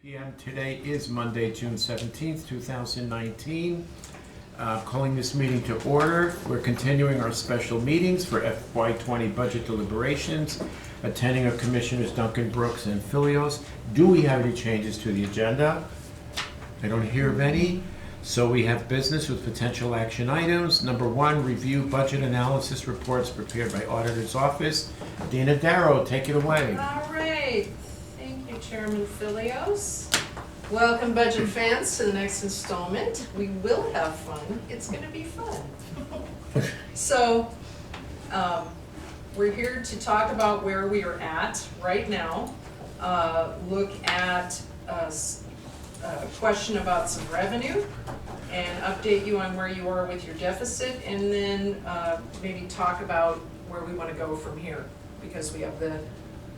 p.m. Today is Monday, June 17th, 2019. Calling this meeting to order. We're continuing our special meetings for FY20 budget deliberations. Attending are Commissioners Duncan, Brooks, and Filios. Do we have any changes to the agenda? I don't hear of any. So we have business with potential action items. Number 1, review budget analysis reports prepared by Auditor's Office. Dina Darrow, take it away. All right. Thank you, Chairman Filios. Welcome, budget fans, to the next installment. We will have fun. It's going to be fun. So, we're here to talk about where we are at right now. Look at a question about some revenue and update you on where you are with your deficit, and then maybe talk about where we want to go from here, because we have the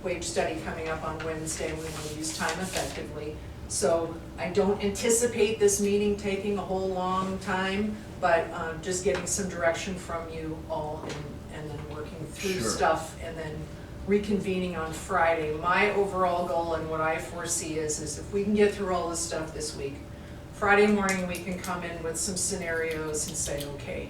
wage study coming up on Wednesday and we want to use time effectively. So I don't anticipate this meeting taking a whole long time, but just getting some direction from you all and then working through stuff and then reconvening on Friday. My overall goal and what I foresee is if we can get through all this stuff this week, Friday morning we can come in with some scenarios and say, okay,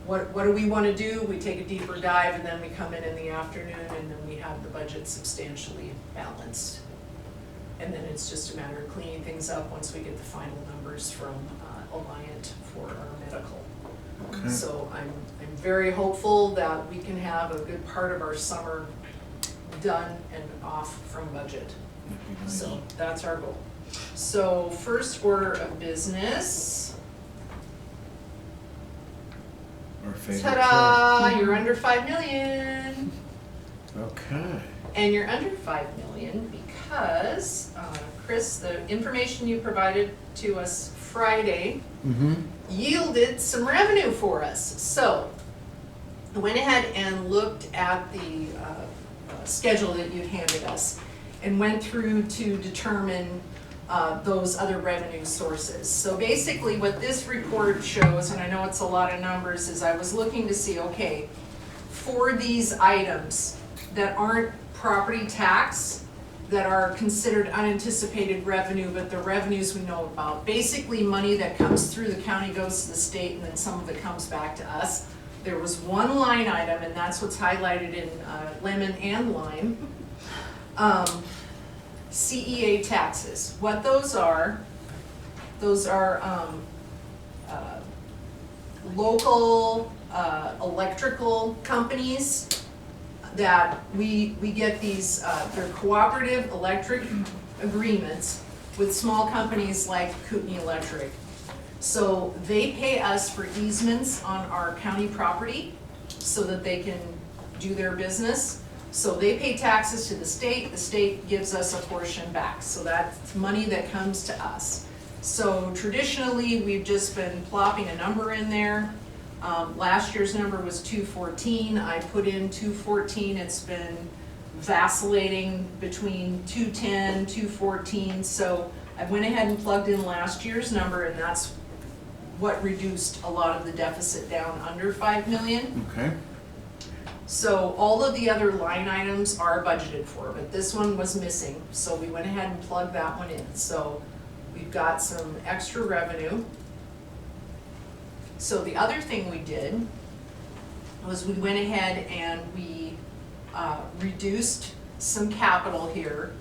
what do we want to do? We take a deeper dive and then we come in the afternoon and then we have the budget substantially balanced. And then it's just a matter of cleaning things up once we get the final numbers from Alliant for our medical. Okay. So I'm very hopeful that we can have a good part of our summer done and off from budget. So that's our goal. So first order of business. Our favorite. Ta-da! You're under 5 million. Okay. And you're under 5 million because, Chris, the information you provided to us Friday yielded some revenue for us. So I went ahead and looked at the schedule that you handed us and went through to determine those other revenue sources. So basically what this report shows, and I know it's a lot of numbers, is I was looking to see, okay, for these items that aren't property tax, that are considered unanticipated revenue, but the revenues we know about. Basically money that comes through the county goes to the state and then some of it comes back to us. There was one line item, and that's what's highlighted in lemon and lime. CEA taxes. What those are local electrical companies that we get these, they're cooperative electric agreements with small companies like Kootenai Electric. So they pay us for easements on our county property so that they can do their business. So they pay taxes to the state gives us a portion back. So that's money that comes to us. So traditionally, we've just been plopping a number in there. Last year's number was 214. I put in 214. It's been vacillating between 210, 214. So I went ahead and plugged in last year's number, and that's what reduced a lot of the deficit down under 5 million. Okay. So all of the other line items are budgeted for, but this one was missing. So we went ahead and plugged that one in. So we've got some extra revenue. So the other thing we did was we went ahead and we reduced some capital here.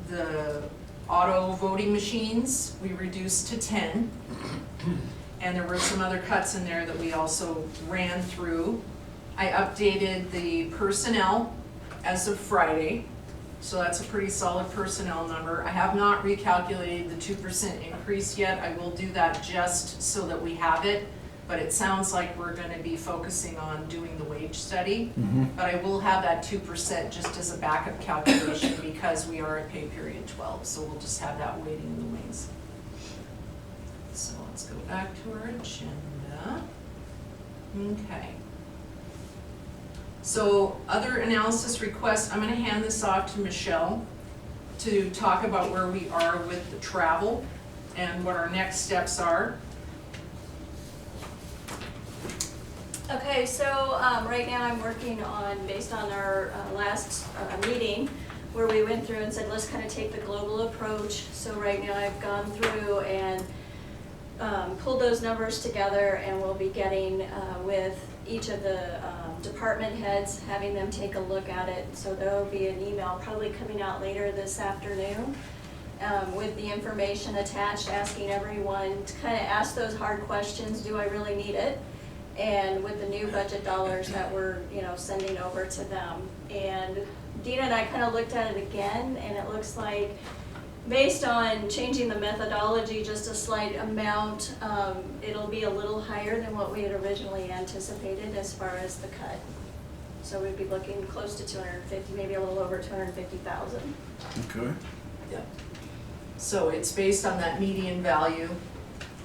The auto voting machines, we reduced to 10. And there were some other cuts in there that we also ran through. I updated the personnel as of Friday. So that's a pretty solid personnel number. I have not recalculated the 2% increase yet. I will do that just so that we have it, but it sounds like we're going to be focusing on doing the wage study. But I will have that 2% just as a backup calculation because we are at pay period 12, so we'll just have that waiting in the wings. So let's go back to our agenda. Okay. So other analysis requests, I'm going to hand this off to Michelle to talk about where we are with the travel and what our next steps are. Okay, so right now I'm working on, based on our last meeting, where we went through and said, let's kind of take the global approach. So right now I've gone through and pulled those numbers together, and we'll be getting with each of the department heads, having them take a look at it. So there will be an email probably coming out later this afternoon with the information attached, asking everyone to kind of ask those hard questions. Do I really need it? And with the new budget dollars that we're, sending over to them. And Dina and I kind of looked at it again, and it looks like, based on changing the methodology just a slight amount, it'll be a little higher than what we had originally anticipated as far as the cut. So we'd be looking close to 250, maybe a little over 250,000. Okay. Yeah. So it's based on that median value.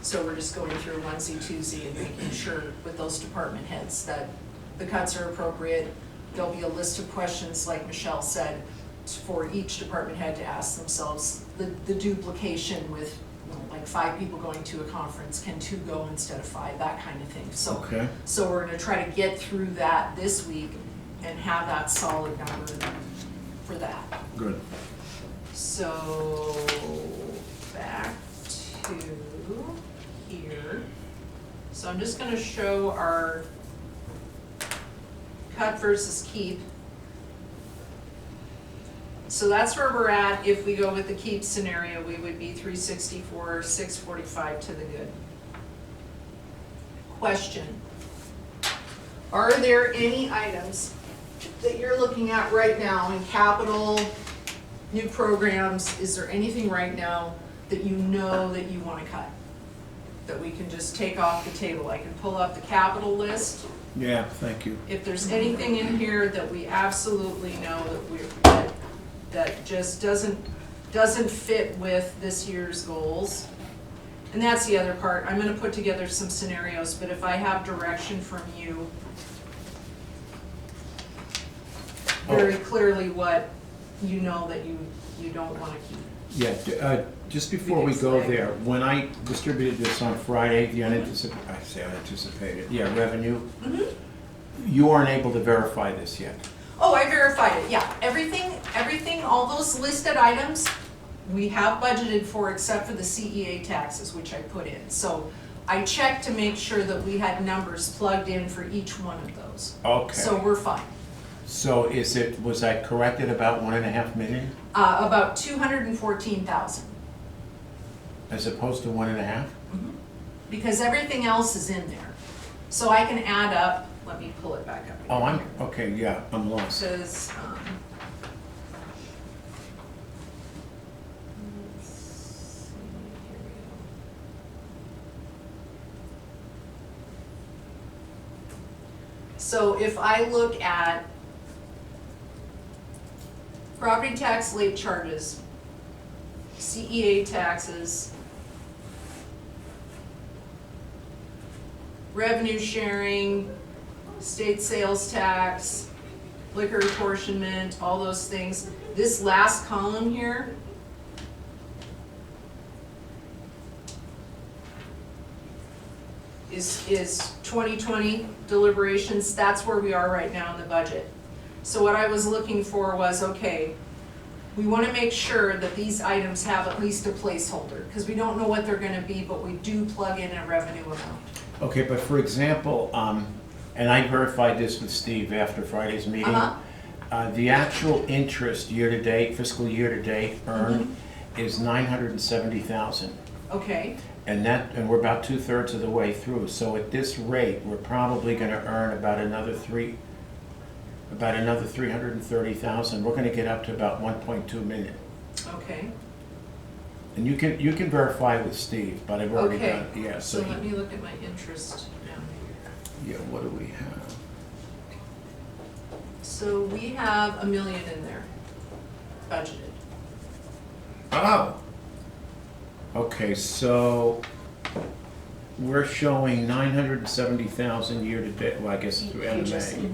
So we're just going through onesie, twosie and making sure with those department heads that the cuts are appropriate. There'll be a list of questions, like Michelle said, for each department head to ask themselves. The duplication with like 5 people going to a conference, can 2 go instead of 5, that kind of thing. So, Okay. So we're gonna try to get through that this week and have that solid number for that. Good. So back to here. So I'm just gonna show our cut versus keep. So that's where we're at. If we go with the keep scenario, we would be 364, 645 to the good. Question. Are there any items that you're looking at right now in capital, new programs? Is there anything right now that you know that you want to cut? That we can just take off the table? I can pull up the capital list. Yeah, thank you. If there's anything in here that we absolutely know that just doesn't fit with this year's goals. And that's the other part. I'm gonna put together some scenarios, but if I have direction from you very clearly what you know that you don't wanna keep. Yeah, just before we go there, when I distributed this on Friday, the unanticipated, revenue, you aren't able to verify this yet. Oh, I verified it, yeah. Everything, all those listed items, we have budgeted for except for the CEA taxes, which I put in. So I checked to make sure that we had numbers plugged in for each one of those. Okay. So we're fine. So was that corrected about 1.5 million? About 214,000. As opposed to 1.5? Because everything else is in there. So I can add up, let me pull it back up. Oh, okay, yeah, I'm lost. Says, so if I look at property tax late charges, CEA taxes, revenue sharing, state sales tax, liquor apportionment, all those things. This last column here is 2020 deliberations. That's where we are right now in the budget. So what I was looking for was, okay, we want to make sure that these items have at least a placeholder, because we don't know what they're going to be, but we do plug in a revenue amount. Okay, but for example, and I verified this with Steve after Friday's meeting. The actual interest year-to-date, fiscal year-to-date earned is 970,000. Okay. And we're about 2/3 of the way through. So at this rate, we're probably going to earn about another 330,000. We're going to get up to about 1.2 million. Okay. And you can verify with Steve, but I've already done. Yeah. So let me look at my interest down here. Yeah. What do we have? So we have $1 million in there, budgeted. Oh. Okay, so we're showing 970,000 year-to-date. Well, I guess through end of May.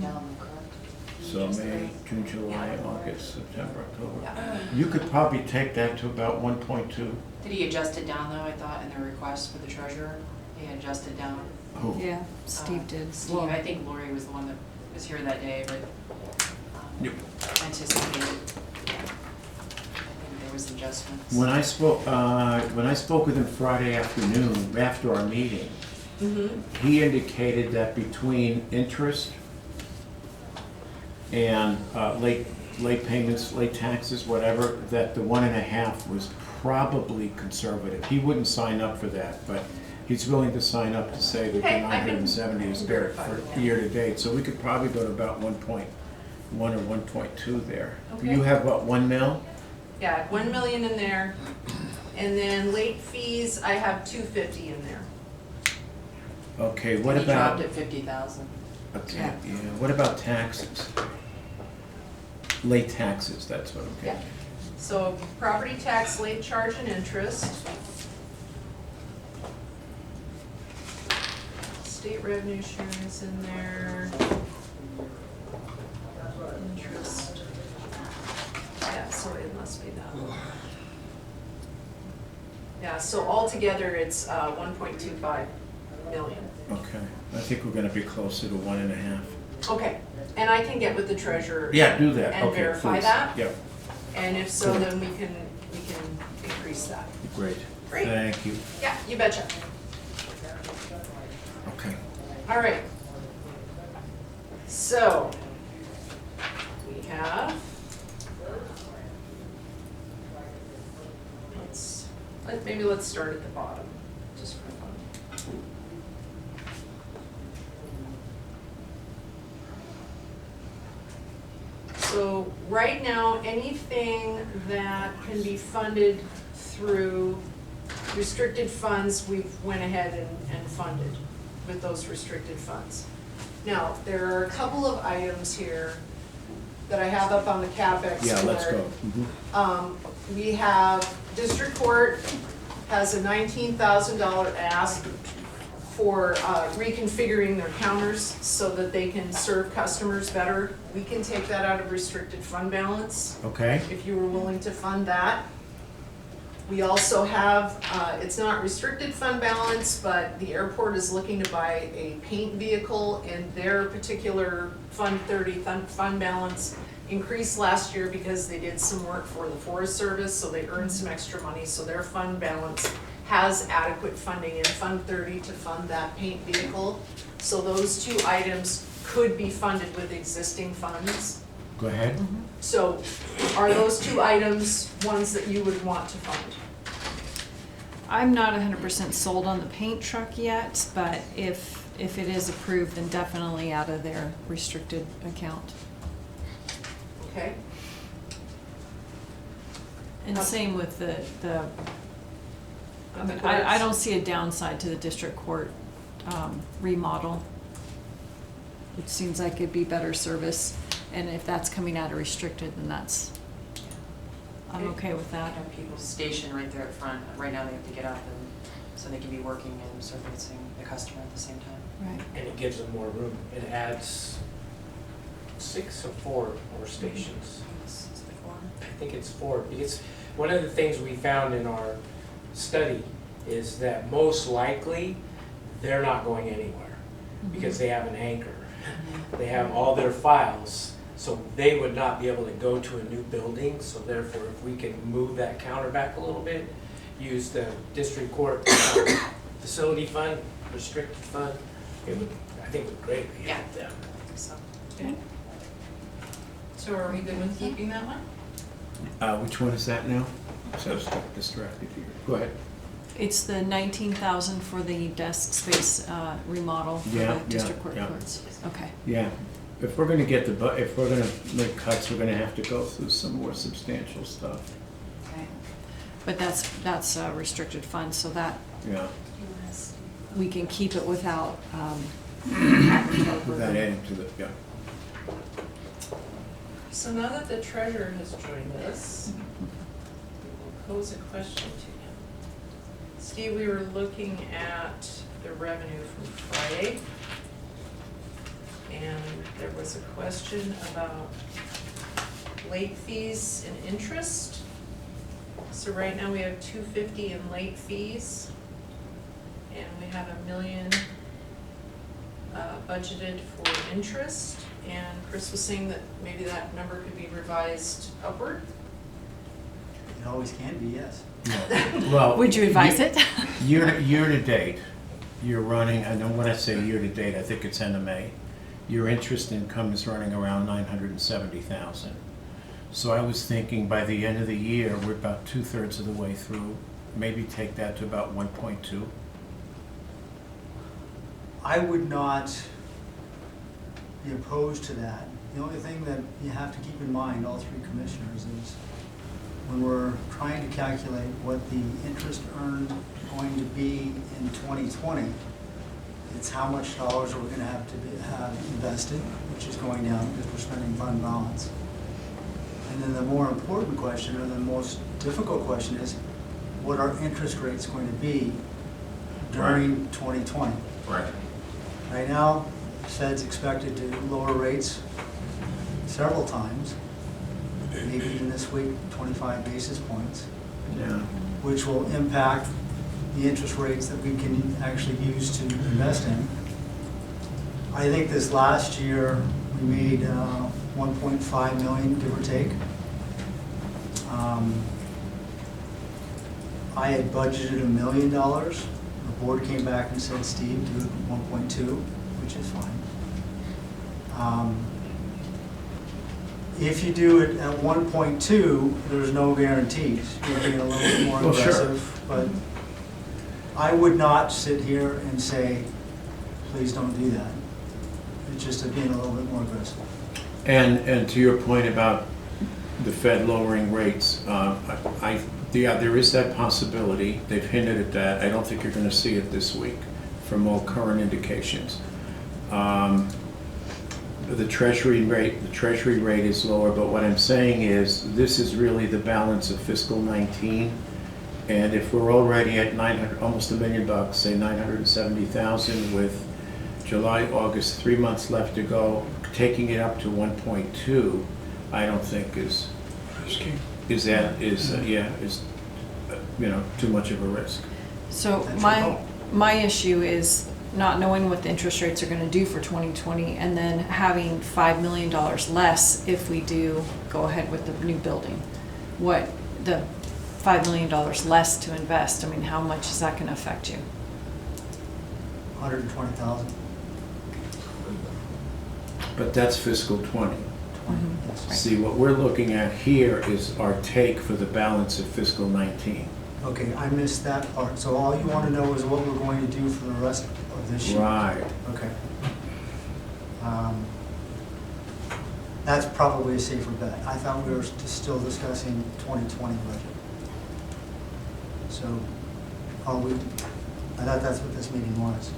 So May, June, July, August, September, October. Yeah. You could probably take that to about 1.2. Did he adjust it down though, I thought, in the request for the treasurer? He adjusted down. Who? Yeah, Steve did. Steve, I think Lori was the one that was here that day, but Yep. anticipated. was adjustments. When I spoke with him Friday afternoon, after our meeting, he indicated that between interest and late payments, late taxes, whatever, that the 1.5 was probably conservative. He wouldn't sign up for that, but he's willing to sign up to say that the Okay, I can 970 is there verify for that. year to date. So we could probably go to about 1.1 or 1.2 there. Okay. You have what, 1 mil? Yeah, 1 million in there, and then late fees, I have 250 in there. Okay, what He about? dropped it 50,000. Okay, Yeah. yeah, what about taxes? Late taxes, that's what I'm getting. So property tax, late charge and interest. State revenue sharing is in there. Interest. Yeah, so it must be that one. Yeah, so altogether it's 1.25 million. Okay, I think we're gonna be closer to 1.5. Okay, and I can get with the treasurer. Yeah, do that, And okay, verify please. that? Yep, And if so, Cool. then we can increase that. great. Great. Thank you. Yeah, you betcha. Okay. All right. So, we have, maybe let's start at the bottom, just for fun. So, right now, anything that can be funded through restricted funds, we've went ahead and funded with those restricted funds. Now, there are a couple of items here that I have up on the CapEx Yeah, let's board. go. We have, District Court has a $19,000 ask for reconfiguring their counters so that they can serve customers better. We can take that out of restricted fund balance, Okay, if you were willing to fund that. We also have, it's not restricted fund balance, but the airport is looking to buy a paint vehicle, and their particular Fund 30 fund balance increased last year because they did some work for the Forest Service, so they earned some extra money, so their fund balance has adequate funding in Fund 30 to fund that paint vehicle. So those two items could be funded with existing funds. go ahead. So are those two items ones that you would want to fund? I'm not 100% sold on the paint truck yet, but if it is approved, then definitely out of their restricted account. Okay? And same with the And the I courts? don't see a downside to the district court remodel. It seems like it'd be better service, and if that's coming out of restricted, then I'm okay with that. Have people stationed right there at front. Right now they have to get up and, so they can be working and servicing the customer at the same time. Right. And it gives them more room. It adds 6 or 4 more stations. I think it's 4, because one of the things we found in our study is that most likely they're not going anywhere because they have an anchor. They have all their files, so they would not be able to go to a new building. So therefore, if we can move that counter back a little bit, use the district court facility fund, restricted fund, it would, I think, would greatly help them. So, Okay. So are we good with keeping that one? Which one is that now? So I was distracted here. Go ahead. It's the 19,000 for the desk space remodel for Yeah, the district yeah, court yeah. courts. Okay. Yeah, if we're gonna get if we're gonna make cuts, we're gonna have to go through some more substantial stuff. Okay. But that's restricted funds, so that Yeah, we can keep it without having to put that into the, yeah. So now that the treasurer has joined us, we'll pose a question to him. Steve, we were looking at the revenue from Friday, and there was a question about late fees and interest. So right now we have 250 in late fees, and we have $1 million budgeted for interest. And Chris was saying that maybe that number could be revised upward. always can be, yes. Well. Would you advise it? Year to date, you're running, and then when I say year to date, I think it's end of May, your interest income is running around 970,000. So I was thinking by the end of the year, we're about 2/3 of the way through, maybe take that to about 1.2. I would not be opposed to that. The only thing that you have to keep in mind, all three commissioners, is when we're trying to calculate what the interest earned going to be in 2020, it's how much dollars we're going to have invested, which is going down because we're spending fund balance. And then the more important question, or the most difficult question, is what our interest rate's going to be during 2020. Right. Right now, the Fed's expected to lower rates several times, maybe even this week, 25 basis points, Yeah. which will impact the interest rates that we can actually use to invest in. I think this last year, we made 1.5 million, give or take. I had budgeted $1 million. The board came back and said, Steve, do 1.2, which is fine. If you do it at 1.2, there's no guarantees. You're being a little bit more Well, sure. aggressive, but I would not sit here and say, please don't do that. It's just being a little bit more aggressive. And to your point about the Fed lowering rates, yeah, there is that possibility. They've hinted at that. I don't think you're going to see it this week from all current indications. The Treasury rate is lower, but what I'm saying is this is really the balance of fiscal 19. And if we're already at 900, almost $1 million, say 970,000 with July, August, 3 months left to go, taking it up to 1.2, I don't think is too much of a risk. So That's your call. my issue is not knowing what the interest rates are gonna do for 2020 and then having $5 million less if we do go ahead with the new building. What, the $5 million less to invest, I mean, how much is that gonna affect you? 120,000. But that's fiscal 20. Yes. See, what we're looking at here is our take for the balance of fiscal 19. Okay, I missed that part. So all you want to know is what we're going to do for the rest of this year? Right. Okay. That's probably a safer bet. I thought we were still discussing 2020 budget. So, I thought that's what this meeting was.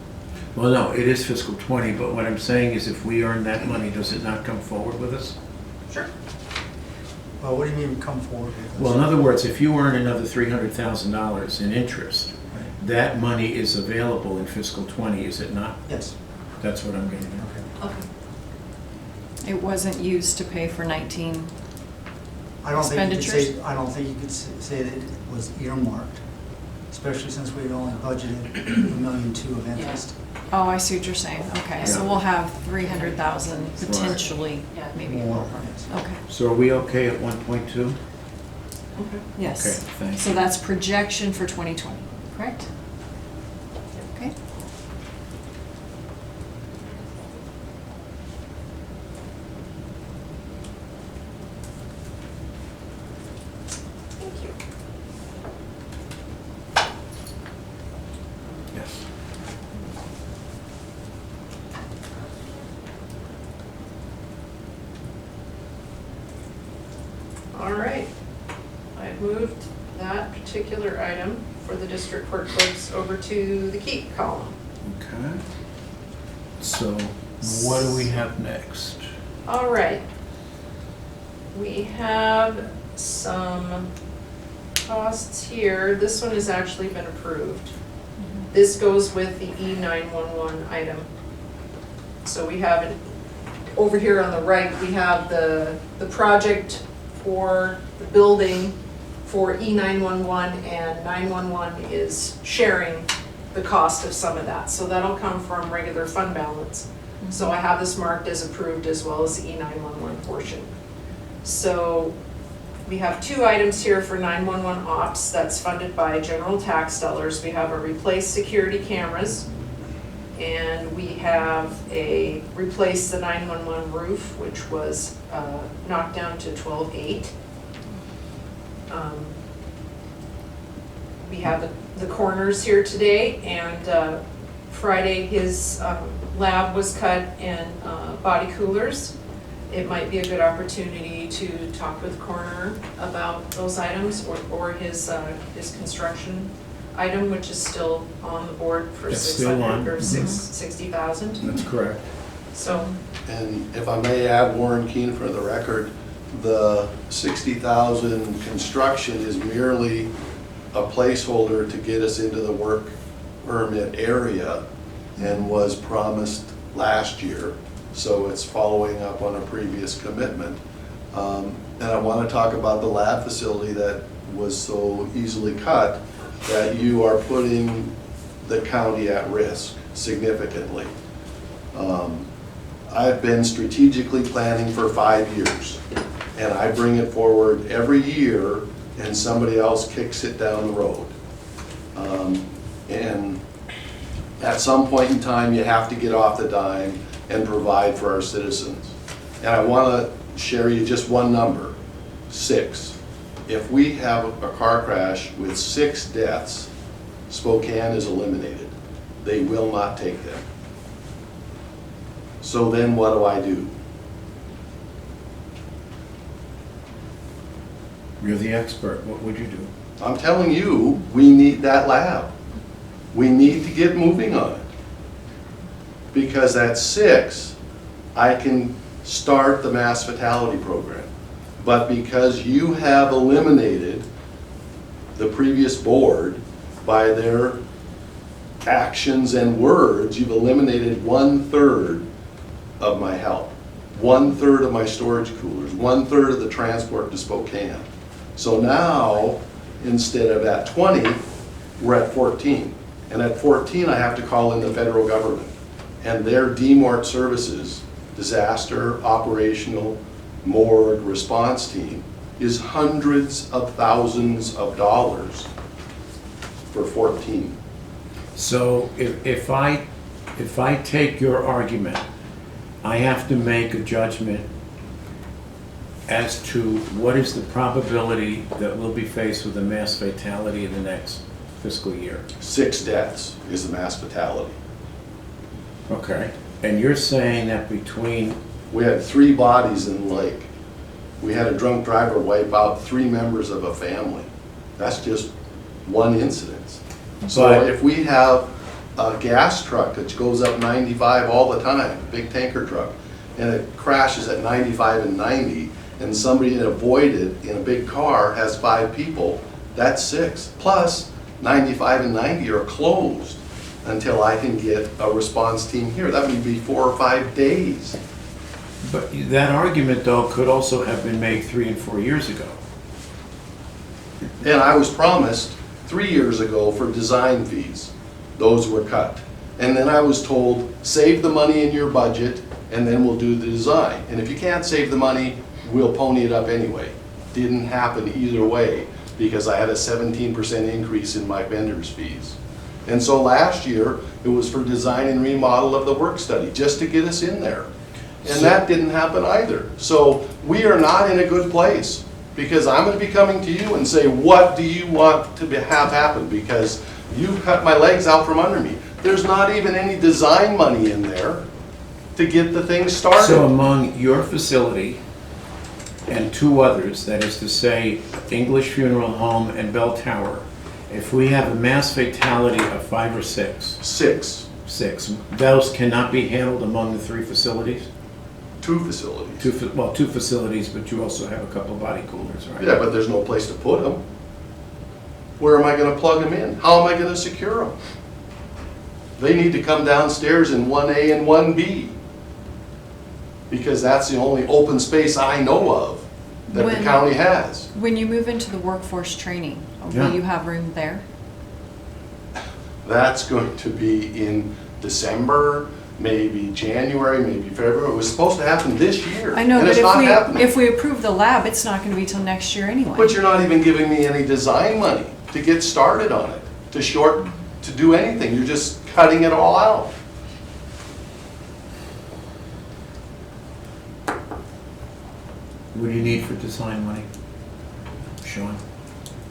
Well, no, it is fiscal 20, but what I'm saying is if we earn that money, does it not come forward with us? Sure. Well, what do you mean come forward with this? Well, in other words, if you earn another $300,000 in interest, Right. that money is available in fiscal 20, is it not? Yes. That's what I'm getting at. Okay. Okay. It wasn't used to pay for 19, I don't think you could say, Expenditures? I don't think you could say that it was earmarked, especially since we had only budgeted $1.2 million of interest. oh, I see what you're saying, okay, so Yeah. we'll have 300,000 potentially, Yeah. maybe More, more. yes. Okay, So are we okay at 1.2? Okay. yes. Okay, thank So you. that's projection for 2020, correct? Okay. Thank you. Yes. All right. I've moved that particular item for the district court clerks over to the keep column. Okay. So what do we have next? All right. We have some costs here. This one has actually been approved. This goes with the E911 item. So we have it, over here on the right, we have the project for the building for E911, and 911 is sharing the cost of some of that. So that'll come from regular fund balance. So I have this marked as approved as well as the E911 portion. So We have two items here for 911 ops that's funded by general tax dollars. We have a replace security cameras, and we have a replace the 911 roof, which was knocked down to 12.8. We have the coroners here today, and Friday his lab was cut and body coolers. It might be a good opportunity to talk with coroner about those items, or his construction item, which is still on the board for It's still on. 600 or 60,000. That's correct. So, And if I may add, Warren Keene for the record, the 60,000 construction is merely a placeholder to get us into the work permit area and was promised last year. So it's following up on a previous commitment. And I want to talk about the lab facility that was so easily cut, that you are putting the county at risk significantly. I've been strategically planning for 5 years, and I bring it forward every year, and somebody else kicks it down the road. And at some point in time, you have to get off the dime and provide for our citizens. And I want to share you just one number, 6. If we have a car crash with 6 deaths, Spokane is eliminated. They will not take them. So then what do? You're the expert. What would you do? I'm telling you, we need that lab. We need to get moving on it. Because at 6, I can start the mass fatality program. But because you have eliminated the previous board by their actions and words, you've eliminated 1/3 of my help, 1/3 of my storage coolers, 1/3 of the transport to Spokane. So now, instead of at 20, we're at 14. And at 14, I have to call in the federal government. And their DMORT services, disaster operational morgue response team, is hundreds of thousands of dollars for 14. So if I take your argument, I have to make a judgment as to what is the probability that we'll be faced with a mass fatality in the next fiscal year. 6 deaths is the mass fatality. Okay. And you're saying that between, We had 3 bodies in the lake. We had a drunk driver wipe out 3 members of a family. That's just one incident. So But- if we have a gas truck that goes up 95 all the time, big tanker truck, and it crashes at 95 and 90, and somebody that avoided in a big car has 5 people, that's 6. Plus, 95 and 90 are closed until I can get a response team here. That would be 4 or 5 days. but that argument though could also have been made 3 and 4 years ago. And I was promised 3 years ago for design fees. Those were cut. And then I was told, save the money in your budget and then we'll do the design. And if you can't save the money, we'll pony it up anyway. Didn't happen either way because I had a 17% increase in my vendor's fees. And so last year, it was for design and remodel of the work study, just to get us in there. And that didn't happen either. So we are not in a good place because I'm going to be coming to you and say, what do you want to have happen? Because you've cut my legs out from under me. There's not even any design money in there to get the thing started. So among your facility and 2 others, that is to say English Funeral Home and Bell Tower, if we have a mass fatality of 5 or 6, 6, those cannot be handled among the 3 facilities? 2 facilities. 2 facilities, but you also have a couple of body coolers, right? Yeah, but there's no place to put them. Where am I going to plug them in? How am I going to secure them? They need to come downstairs in 1A and 1B. Because that's the only open space I know of that the When- county has. When you move into the workforce training, Yeah. will you have room there? That's going to be in December, maybe January, maybe February. It was supposed to happen this year. I know, and but it's not if happening. we approve the lab, it's not gonna be till next year anyway. But you're not even giving me any design money to get started on it, to do anything. You're just cutting it all out. What do you need for design money? Sean?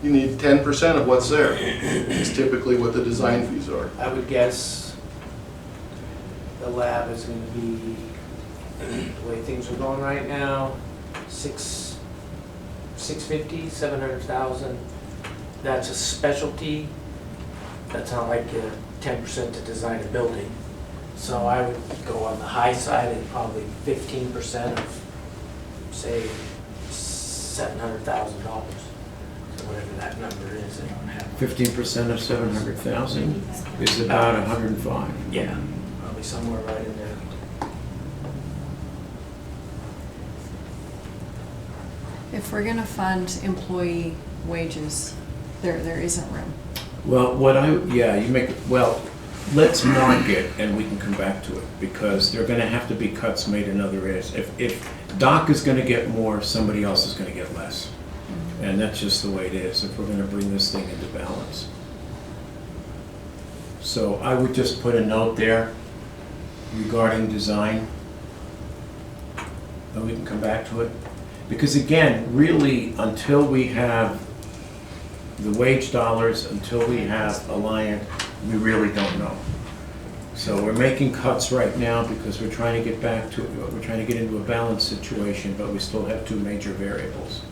You need 10% of what's there. It's typically what the design fees are. I would guess the lab is gonna be, the way things are going right now, 650, 700,000. That's a specialty. That's not like 10% to design a building. So I would go on the high side at probably 15% of, say, $700,000. So whatever that number is, I don't have. 15% of 700,000 is about 105. Yeah, probably somewhere right in there. If we're gonna fund employee wages, there isn't room. Well, let's mark it and we can come back to it, because there are gonna have to be cuts made in other areas. If Doc is gonna get more, somebody else is gonna get less. And that's just the way it is, if we're gonna bring this thing into balance. So I would just put a note there regarding design, and we can come back to it. Because again, really, until we have the wage dollars, until we have Alliant, we really don't know. So we're making cuts right now because we're trying to get back to, we're trying to get into a balanced situation, but we still have two major variables.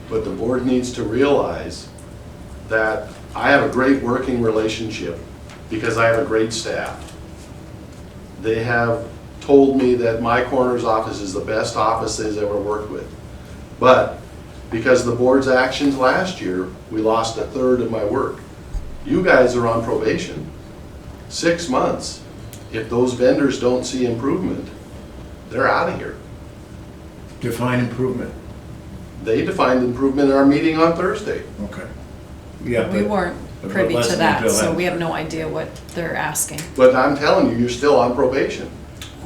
But the board needs to realize that I have a great working relationship because I have a great staff. They have told me that my coroner's office is the best office they've ever worked with. But because of the board's actions last year, we lost a third of my work. You guys are on probation. 6 months. If those vendors don't see improvement, they're out of here. Define improvement. They defined improvement in our meeting on Thursday. Okay. Yeah, We but weren't but privy Leslie to that, Bill so had- we have no idea what they're asking. But I'm telling you, you're still on probation.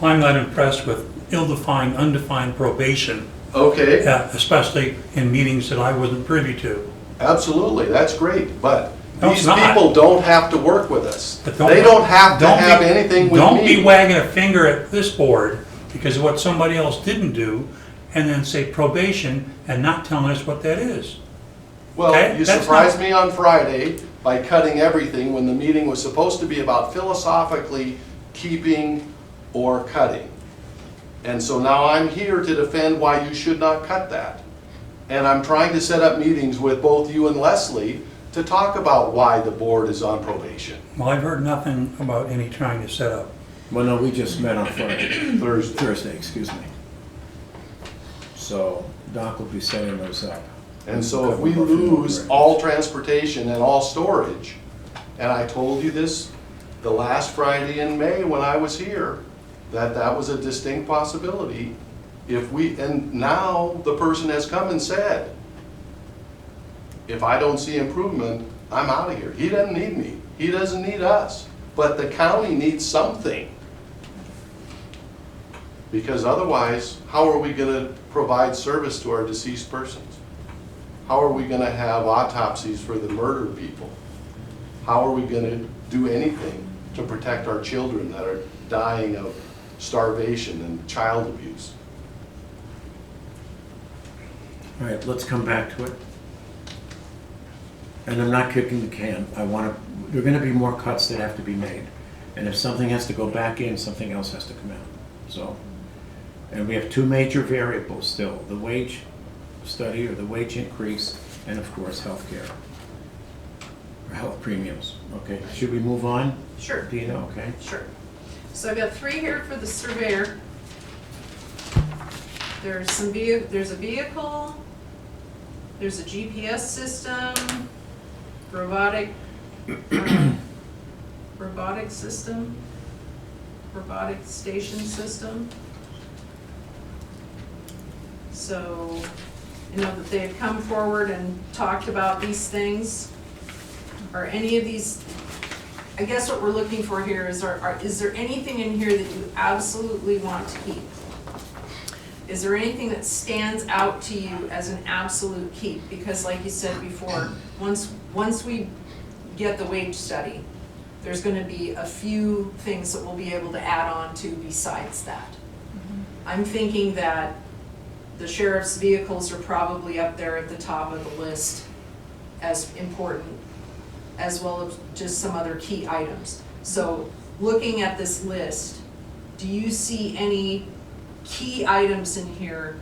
I'm not impressed with ill-defined, undefined probation, Okay, especially in meetings that I wasn't privy to. absolutely, that's great, but No, it's these not. people don't have to work with us. But They don't have to don't have be- anything with Don't be me. wagging a finger at this board because of what somebody else didn't do, and then say probation and not telling us what that is. Well, Okay, you that's surprised not- me on Friday by cutting everything when the meeting was supposed to be about philosophically keeping or cutting. And so now I'm here to defend why you should not cut that. And I'm trying to set up meetings with both you and Leslie to talk about why the board is on probation. Well, I've heard nothing about any trying to set up. Well, no, we just met on Friday. Thursday. Thursday, excuse me. So Doc will be setting those up. And so if we lose all transportation and all storage, and I told you this the last Friday in May when I was here, that was a distinct possibility. And now the person has come and said, if I don't see improvement, I'm out of here. He doesn't need me. He doesn't need us. But the county needs something. Because otherwise, how are we gonna provide service to our deceased persons? How are we gonna have autopsies for the murdered people? How are we gonna do anything to protect our children that are dying of starvation and child abuse? All right, let's come back to it. And I'm not kicking the can. There are gonna be more cuts that have to be made. And if something has to go back in, something else has to come out. So, and we have two major variables still, the wage study or the wage increase, and of course, healthcare. Or health premiums. Okay, should we move on? Sure, Dina, okay? sure. So I've got 3 here for the surveyor. There's a vehicle, there's a GPS system, robotic system, robotic station system. So, I know that they had come forward and talked about these things. Are any of these, I guess what we're looking for here is, is there anything in here that you absolutely want to keep? Is there anything that stands out to you as an absolute keep? Because like you said before, once we get the wage study, there's gonna be a few things that we'll be able to add on to besides that. I'm thinking that the sheriff's vehicles are probably up there at the top of the list as important, as well as just some other key items. So looking at this list, do you see any key items in here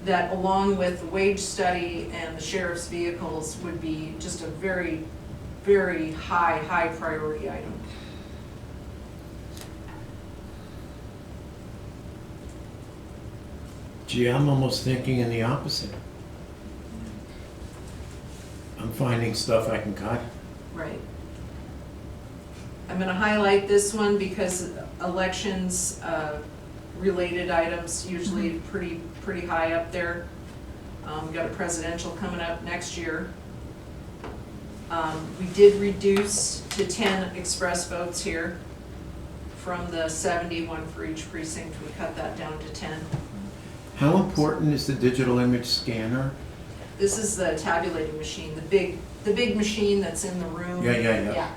that, along with the wage study and the sheriff's vehicles, would be just a very, very high priority item? Gee, I'm almost thinking in the opposite. I'm finding stuff I can cut. Right. I'm gonna highlight this one because elections, related items usually pretty high up there. We got a presidential coming up next year. We did reduce to 10 express votes here from the 71 for each precinct. We cut that down to 10. How important is the digital image scanner? This is the tabulating machine, the big machine that's in the room. Yeah. Yeah.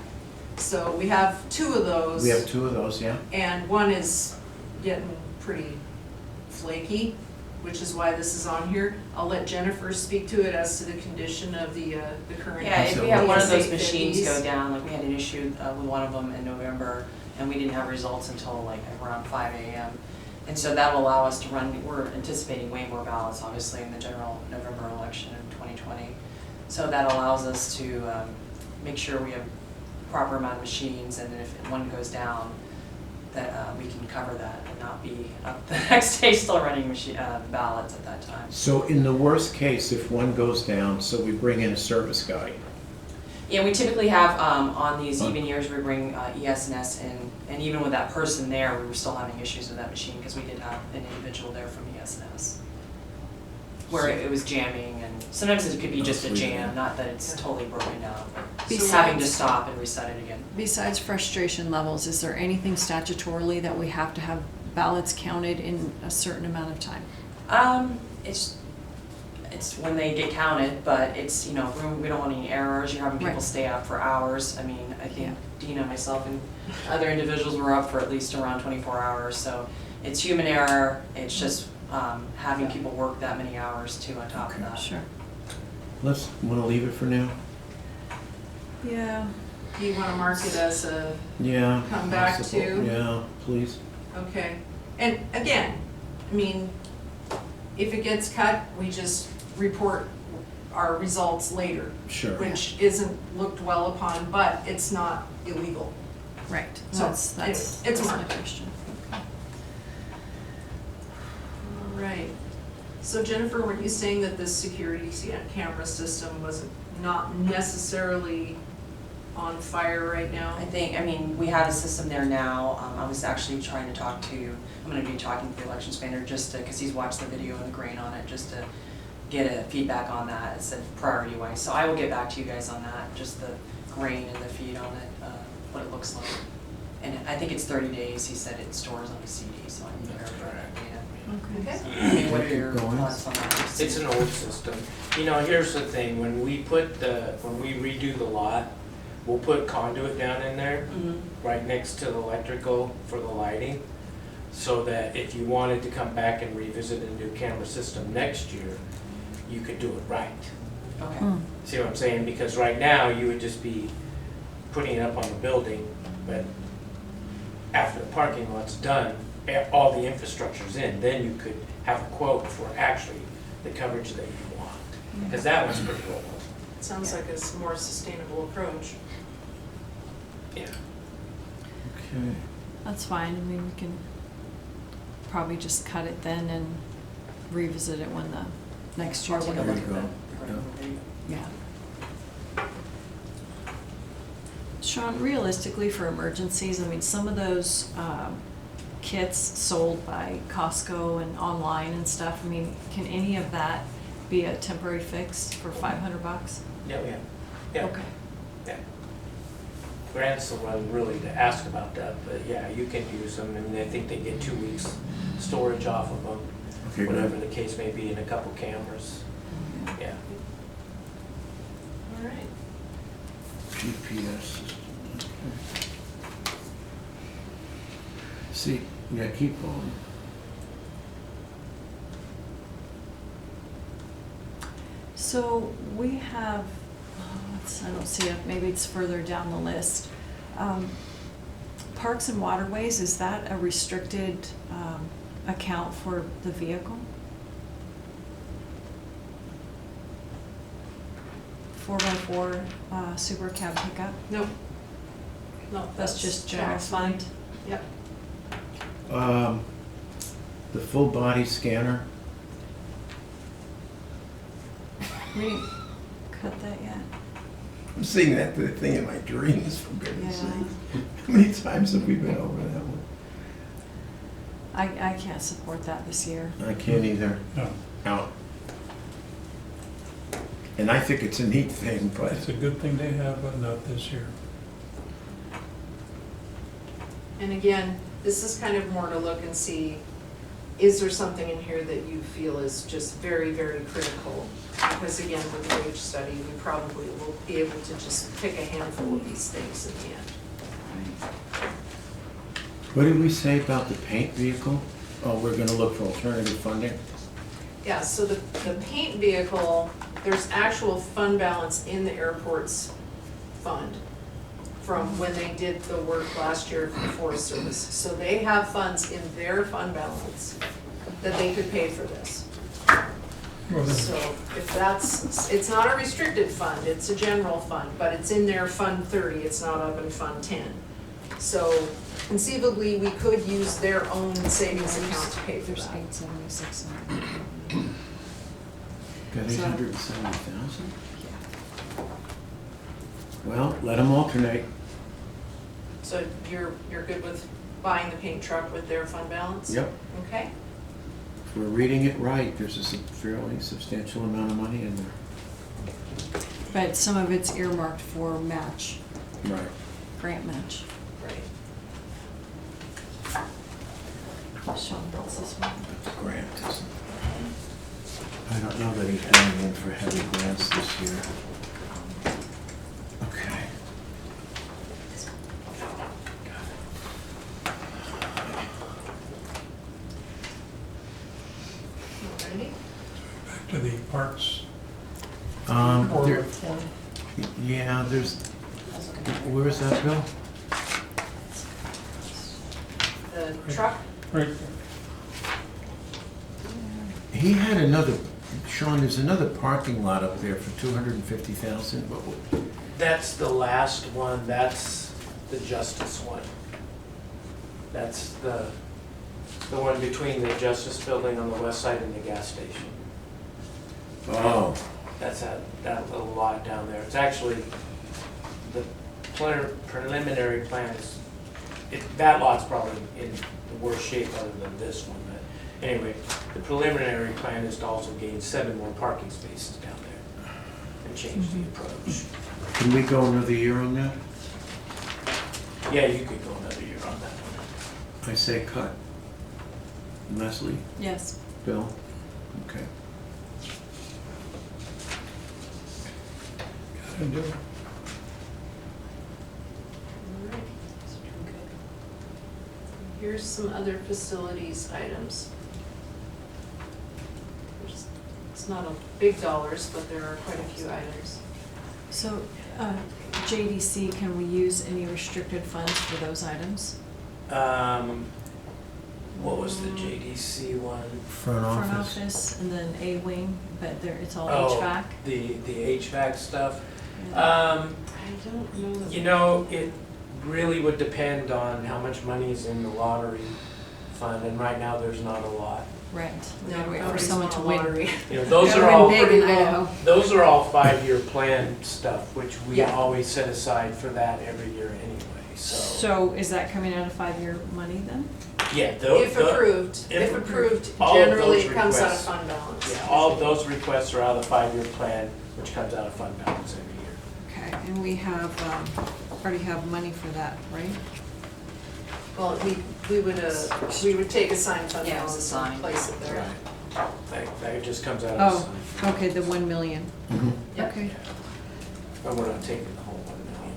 So we have 2 of those. We have 2 of those, yeah? And one is getting pretty flaky, which is why this is on here. I'll let Jennifer speak to it as to the condition of the current. Yeah, if we have one of those DSA machines 50s. go down, like we had an issue with one of them in November, and we didn't have results until like around 5 a.m. And so that'll allow us to run, we're anticipating way more ballots, obviously, in the general November election in 2020. So that allows us to make sure we have proper amount of machines, and then if one goes down, that we can cover that and not be up the next day still running ballots at that time. So in the worst case, if one goes down, so we bring in a service guy. Yeah, we typically have, on these even years, we bring ES&S in, and even with that person there, we were still having issues with that machine because we did have an individual there from ES&S. Where it was jamming, and sometimes it could be just a jam, not that it's totally broken down, but just having to stop and reset it again. Besides frustration levels, is there anything statutorily that we have to have ballots counted in a certain amount of time? It's when they get counted, but it's, you know, we don't want any errors, you're having people Right. stay up for hours. I mean, I think Dina, myself, and other individuals were up for at least around 24 hours, so it's human error, it's just having people work that many hours too on top of that. Sure. Let's, wanna leave it for now? Yeah. Do you wanna mark it as a, Yeah. Come back possible. to- Yeah, please. okay. And again, I mean, if it gets cut, we just report our results later, Sure. which isn't looked well upon, but it's not illegal. Right. So, That's anyway, it's that's my marked. question. All right. So Jennifer, were you saying that this security camera system was not necessarily on fire right now? I mean, we have a system there now. I was actually trying to talk to, I'm gonna be talking to the elections manager just to, cause he's watched the video and the grain on it, just to get a feedback on that, it's a priority wise. So I will get back to you guys on that, just the grain and the feed on it, what it looks like. And I think it's 30 days, he said it stores on a CD, so I can verify that data. Okay. I mean, what are your Keep going. thoughts on that? It's an old system. You know, here's the thing, when we redo the lot, we'll put conduit down in there, Mhm. right next to the electrical for the lighting, so that if you wanted to come back and revisit a new camera system next year, you could do it right. Okay. See what I'm saying? Because right now, you would just be putting it up on the building, but after the parking lot's done, all the infrastructure's in, then you could have a quote for actually the coverage that you want. Because that one's pretty old. Sounds like a more sustainable approach. Yeah. Okay. That's fine. I mean, we can probably just cut it then and revisit it when the next year, I'll take a whatever. look at There that. you go. Yeah. Sean, realistically for emergencies, I mean, some of those kits sold by Costco and online and stuff, I mean, can any of that be a temporary fix for $500? Yeah, yeah. Okay. Yeah. Grant's the one really to ask about that, but yeah, you can use them. I mean, I think they get 2 weeks storage off of them, Okay, whatever good. the case may be, and a couple cameras. Yeah. All right. GPS system. Okay. See, yeah, keep going. So we have, I don't see it, maybe it's further down the list. Parks and waterways, is that a restricted account for the vehicle? 4x4 super cab pickup? Nope. No, That's just general tax money. fund? Yep. The full body scanner, We didn't cut that yet. I'm seeing that thing in my dreams, for goodness Yeah. sake. How many times have we been over that one? I can't support that this year. I can't either. No, Out. And I think it's a neat thing, but it's a good thing they have, but not this year. And again, this is kind of more to look and see, is there something in here that you feel is just very, very critical? Because again, with the wage study, we probably will be able to just pick a handful of these things in the end. what did we say about the paint vehicle? Oh, we're gonna look for alternative funding? Yeah, so the paint vehicle, there's actual fund balance in the airport's fund from when they did the work last year for the Forest Service. So they have funds in their fund balance that they could pay for this. Well, then, So if that's, it's not a restricted fund, it's a general fund, but it's in their Fund 30, it's not up in Fund 10. So conceivably, we could use their own savings account to pay for There's that. 876. Got So- 870,000? Yeah. Well, let them alternate. So you're good with buying the paint truck with their fund balance? Yep. Okay, If we're reading it right, there's a fairly substantial amount of money in there. But some of it's earmarked for match, Right. grant match. great. Sean, what's this one? That's a grant, isn't it? I don't know that he's going in for heavy grants this year. Okay. Alrighty. back to the parks. There, Forward form. yeah, there's, where is that, Bill? The truck, Right, He had another, Sean, there's another parking lot up there for 250,000. That's the last one, that's the Justice one. That's the one between the Justice Building on the west side and the gas station. Oh, That's that little lot down there. It's actually, the preliminary plan is, that lot's probably in the worst shape other than this one. But anyway, the preliminary plan is to also gain 7 more parking spaces down there and change the approach. can we go another year on that? Yeah, you could go another year on that one. I say cut. Leslie, Yes. Bill? Okay. gotta do it. alright. Here's some other facilities items. It's not a big dollars, but there are quite a few items. So, JDC, can we use any restricted funds for those items? What was the JDC one? Front Front office. office and then A wing, but there, it's all Oh, HVAC? The HVAC stuff. Yeah. I don't know. that- You know, it really would depend on how much money is in the lottery fund, and right now there's not a lot. Right. We No, gotta wait for nobody's someone won to a win. lottery. You know, those Gotta are win all, big in Idaho. those are all 5-year plan stuff, which we Yeah. always set aside for that every year anyway, so. So is that coming out of 5-year money then? Yeah, If approved, if if approved, all of generally those it comes out of requests. fund balance. Yeah, all of those requests are out of the 5-year plan, which comes out of fund balance every year. Okay, and we have, already have money for that, right? Well, we would take assigned fund Yeah, it was balance and assigned. place it there. That just comes out of. Oh, okay, the 1 million, Mhm. Yep. okay, But we're not taking the whole 1 million.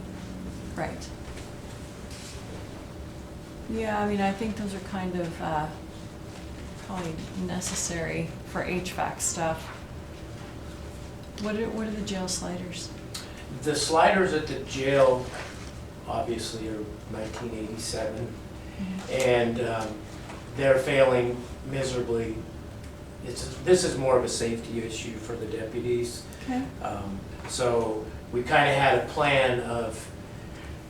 right. Yeah, I mean, I think those are kind of, probably necessary for HVAC stuff. What are the jail sliders? The sliders at the jail obviously are 1987, and they're failing miserably. This is more of a safety issue for the deputies. Okay. So we kind of had a plan of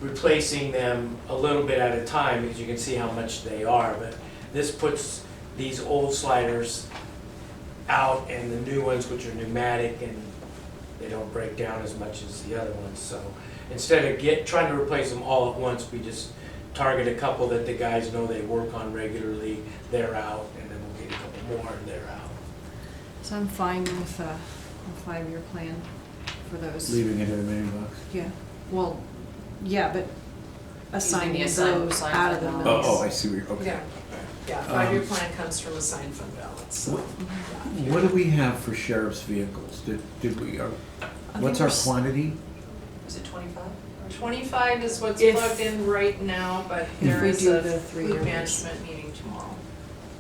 replacing them a little bit at a time, because you can see how much they are, but this puts these old sliders out and the new ones, which are pneumatic, and they don't break down as much as the other ones. So instead of trying to replace them all at once, we just target a couple that the guys know they work on regularly, they're out, and then we'll get a couple more and they're out. So I'm fine with a 5-year plan for those. Leaving it at $1 million. Yeah, well, yeah, but assigning assigned- those assigned out of the fund mills. Oh, I see where you're, okay. Yeah, yeah, 5-year plan comes from assigned fund balance, so. What do we have for sheriff's vehicles? Did we, what's our quantity? Was it 25? 25 is what's If- plugged in right now, but If there we is do a the 3-year fleet lease. management meeting tomorrow.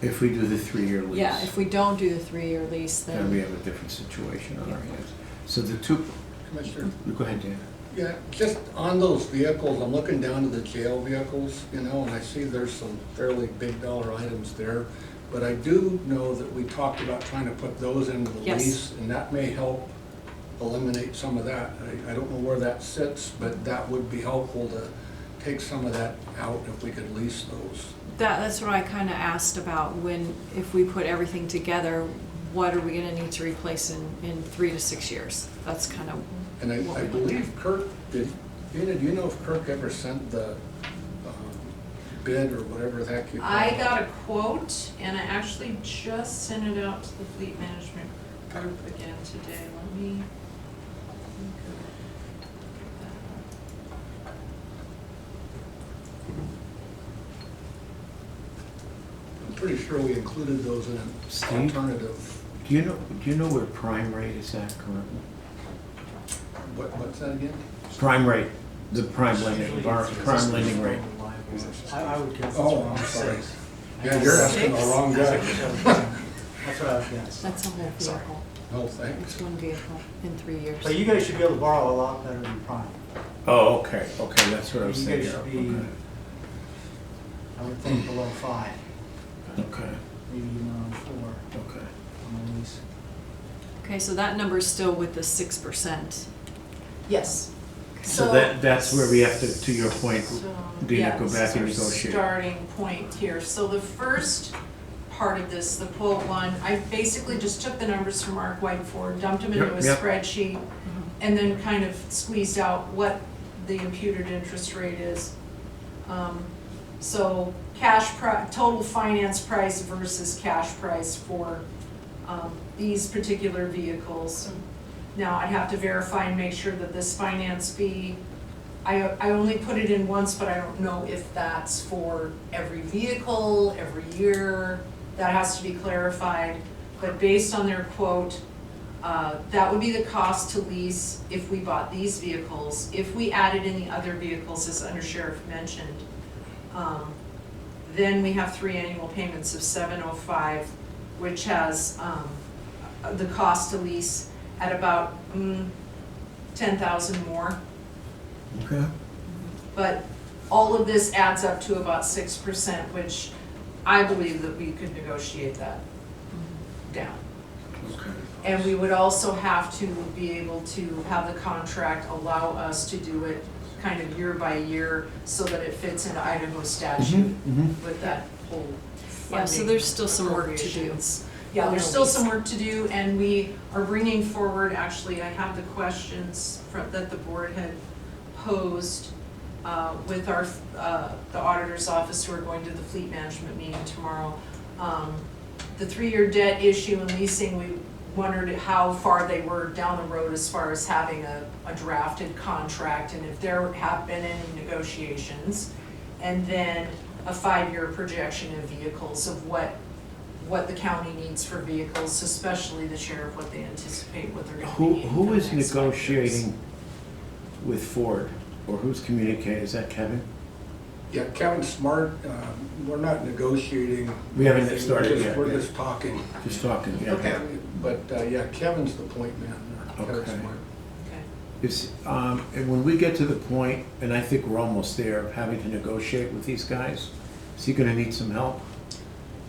If we do the 3-year lease? Yeah, if we don't do the 3-year lease, Then we then, have a different situation on our hands. So the two, Commissioner, go ahead, Dan. yeah, just on those vehicles, I'm looking down to the jail vehicles, and I see there's some fairly big dollar items there. But I do know that we talked about trying to put those into the Yes. lease, and that may help eliminate some of that. I don't know where that sits, but that would be helpful to take some of that out if we could lease those. that's what I kind of asked about, if we put everything together, what are we gonna need to replace in 3 to 6 years? That's kind of, And I believe Kirk, Dana, do you know if Kirk ever sent the bid or whatever the heck you call it? I got a quote, and I actually just sent it out to the fleet management group again today. Let me go get that up. I'm pretty sure we included those in an Steve? alternative. Do you know where prime rate is at currently? What's that again? Prime rate, the prime lending, prime lending rate. I would guess. Oh, I'm sorry. Yeah, you're asking the wrong guy. That's what I would guess. that's a whole vehicle. No, thanks. It's one vehicle in 3 years. But you guys should be able to borrow a lot better than prime. Oh, okay, that's what I was You thinking guys of. should be, I would think below 5, Okay, maybe even around 4 okay. on the lease. Okay, so that number's still with the 6%. Yes. So that's where we have to your point, Dina, go back and Yeah, this is our negotiate. starting point here. So the first part of this, the quote one, I basically just took the numbers from Mark Whiteford, dumped them into a Yep. spreadsheet, and then kind of squeezed out what the imputed interest rate is. So total finance price versus cash price for these particular vehicles. Now, I'd have to verify and make sure that this finance fee, I only put it in once, but I don't know if that's for every vehicle, every year. That has to be clarified. But based on their quote, that would be the cost to lease if we bought these vehicles. If we added in the other vehicles, as Undersheriff mentioned, then we have 3 annual payments of $705, which has the cost to lease at about $10,000 more. Okay. But all of this adds up to about 6%, which I believe that we could negotiate that down. Okay. And we would also have to be able to have the contract allow us to do it kind of year by year so that it fits into Idaho statute with that whole funding. Yeah, so there's still some work to do. appropriations. Yeah, there's still some work to do, and we are bringing forward, actually, I have the questions that the board had posed with the auditor's office, who are going to the fleet management meeting tomorrow. The 3-year debt issue and leasing, wondered how far they were down the road as far as having a drafted contract, and if there have been any negotiations. And then a 5-year projection of vehicles, of what the county needs for vehicles, especially the sheriff, what they anticipate, what they're gonna be needing Who for the is next 5 years. negotiating with Ford, or who's communicating? Is that Kevin? Yeah, Kevin Smart, we're not negotiating. We haven't anything, started yet, We're yeah. just talking. Just talking, yeah. Okay. But, yeah, Kevin's the point man there, Kevin Okay. Smart. Okay. Is, and when we get to the point, and I think we're almost there, of having to negotiate with these guys, is he gonna need some help?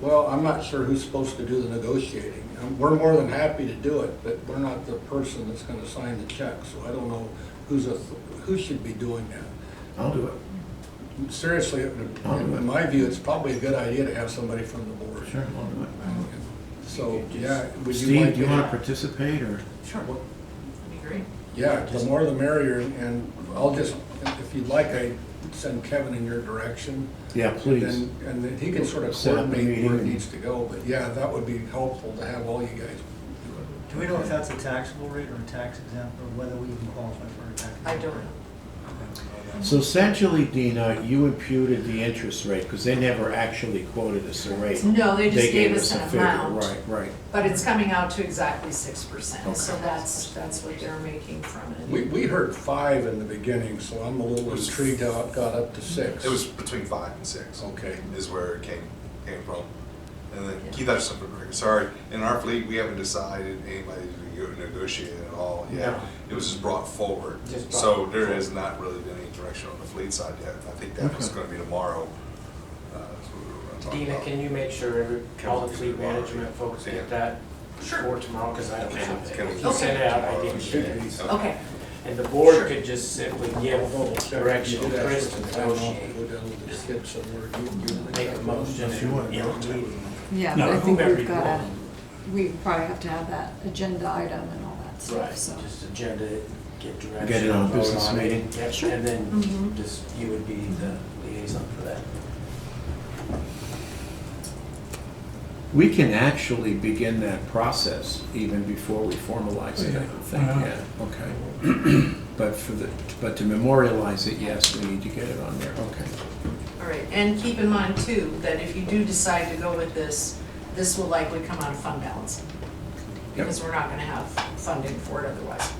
Well, I'm not sure who's supposed to do the negotiating. We're more than happy to do it, but we're not the person that's gonna sign the check, so I don't know who should be doing that. I'll do it. Seriously, in my view, it's probably a good idea to have somebody from the board. Sure, I'll do it. So, yeah, would you Steve, like do you to? wanna participate, or? Sure. That'd be great. Yeah, the more the merrier, and I'll just, if you'd like, I send Kevin in your direction. Yeah, please. And then he can sort of Set up a coordinate where it meeting. needs to go, but yeah, that would be helpful to have all you guys do it. Do we know if that's a taxable rate or a tax exempt, or whether we even qualify for a tax? I don't know. So essentially, Dina, you imputed the interest rate, because they never actually quoted us a rate. No, they just gave us a an figure. amount. Right, right. But it's coming out to exactly 6%, so Okay. that's what they're making from it. We heard 5 in the beginning, so I'm a little intrigued how it got up to 6. It was between 5 and 6. Okay. Is where it came from. And then Keith, I just sorry, in our fleet, we haven't decided anybody to negotiate at all yet. No. It was just brought forward. Just brought So there forward. has not really been any direction on the fleet side yet. I think that was Okay. gonna be tomorrow. That's what we were gonna talk Dina, about. can you make sure all the fleet management folks get that Sure. for tomorrow, because I don't have it. Can we- He sent it out, I didn't Should get be. it. Okay, And the board could just simply give direction to You did Chris ask to us to time off negotiate. and go down with the kids somewhere. You- Make a motion If you want. and, you know, Yeah, No, but I think whomever we've you got to, want. we probably have to have that agenda item and all that right, stuff, so. just agenda it, get direction. Get it on vote business on it. meeting. Yep, Sure. and then Mhm. just, you would be the liaison for that. We can actually begin that process even before we formalize it, I would think, Yeah. yeah, okay. But to memorialize it, yes, we need to get it on there, okay. all right, and keep in mind too, that if you do decide to go with this, this will likely come out of fund balance. Because we're not gonna have funding for it otherwise.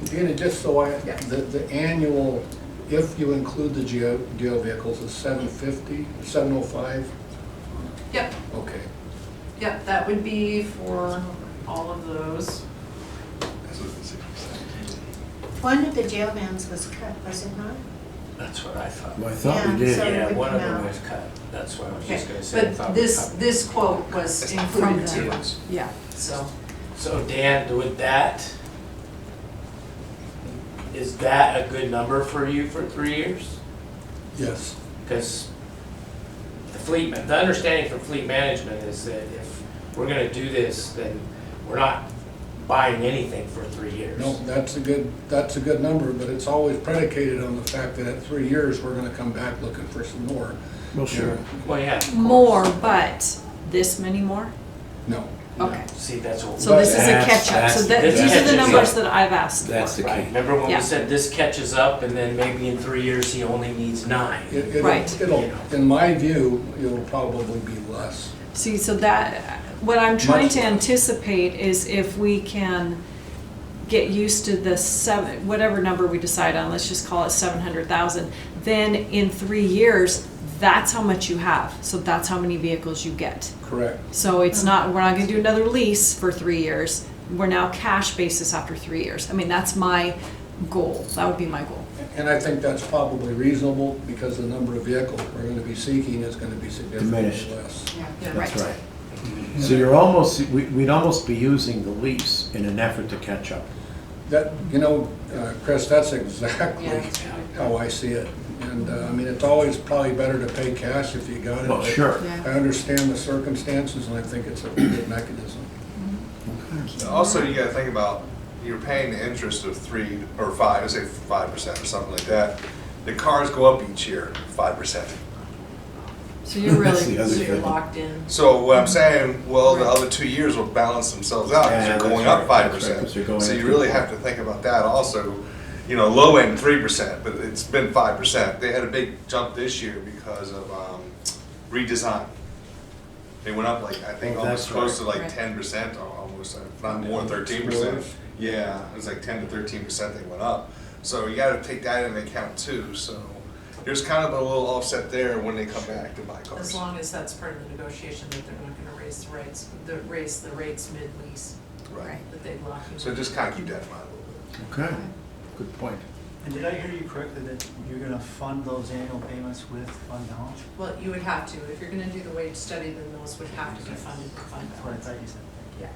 Dina, just so Yeah. the annual, if you include the GO vehicles, is 750, 705? Yep, Okay. yep, that would be for all of those. That's what the 6%. One of the jail vans was cut, was it not? That's what I thought. Well, I thought we Yeah, did. so- Yeah, would one of come them out. was cut, that's what I was Okay, just gonna say. I thought but we this, covered. this quote was included From too, the- Yeah, so. So Dan, with that, is that a good number for you for 3 years? Yes. Because the understanding from fleet management is that if we're gonna do this, then we're not buying anything for 3 years. No, that's a good number, but it's always predicated on the fact that at 3 years, we're gonna come back looking for some more. Well, sure. Well, yeah. of course. more, but this many more? No. Okay. See, that's what. So this is a That's- catch-up, so that's- these are catches the up. numbers that I've asked for. That's the Right, key. remember when Yeah. we said this catches up and then maybe in 3 years he only needs 9? Right. It'll, in my view, it'll probably be less. See, so that, what I'm trying Much to less. anticipate is if we can get used to the whatever number we decide on, let's just call it 700,000, then in 3 years, that's how much you have, so that's how many vehicles you get. Correct. So it's not, we're not gonna do another lease for 3 years, we're now cash basis after 3 years. I mean, that's my goal, that would be my goal. And I think that's probably reasonable because the number of vehicles we're gonna be seeking is gonna be Diminished. significantly less. Yeah. That's right. So you're almost, we'd almost be using the lease in an effort to catch up. That, Chris, that's exactly Yeah. how I see it. And, I mean, it's always probably better to pay cash if you got it. Well, but sure. I understand the circumstances and I think it's a good mechanism. Also, you gotta think about, you're paying the interest of 3 or 5, let's say 5% or something like that. The cars go up each year, 5%. So you're That's the really, other so you're thing. locked in. So what I'm saying, well, the Right. other 2 years will balance themselves out, because Yeah, they're that's going right, up that's right, 'cause 5%. they're going So up you really 3%. have to think about that also. You know, low end 3%, but it's been 5%. They had a big jump this year because of redesign. They went up like, I think, Oh, almost that's close to right. like Right. 10%, or almost, if not more, 13%. Explorers. Yeah, it was like 10 to 13% they went up. So you gotta take that into account too, so there's kind of a little offset there when they come back to buy cars. As long as that's part of the negotiation, that they're not gonna raise the rates mid-lease, Right. that they lock in. So just kind of keep that in mind a little bit. Okay, good point. And did I hear you correctly that you're gonna fund those annual payments with fund balance? Well, you would have to, if you're gonna do the wage study, then those would have to be funded with fund That's what I balance. thought you said. Yeah.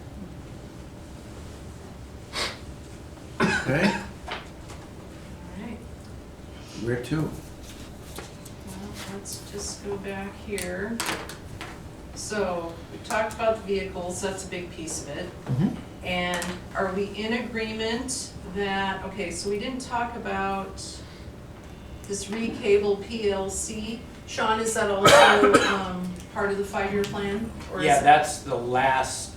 Okay, All right, where to? well, let's just go back here. So, we talked about the vehicles, that's a big piece of it. And are we in agreement that, okay, so we didn't talk about this recable PLC. Sean, is that also part of the 5-year plan? Or is Yeah, it- that's the last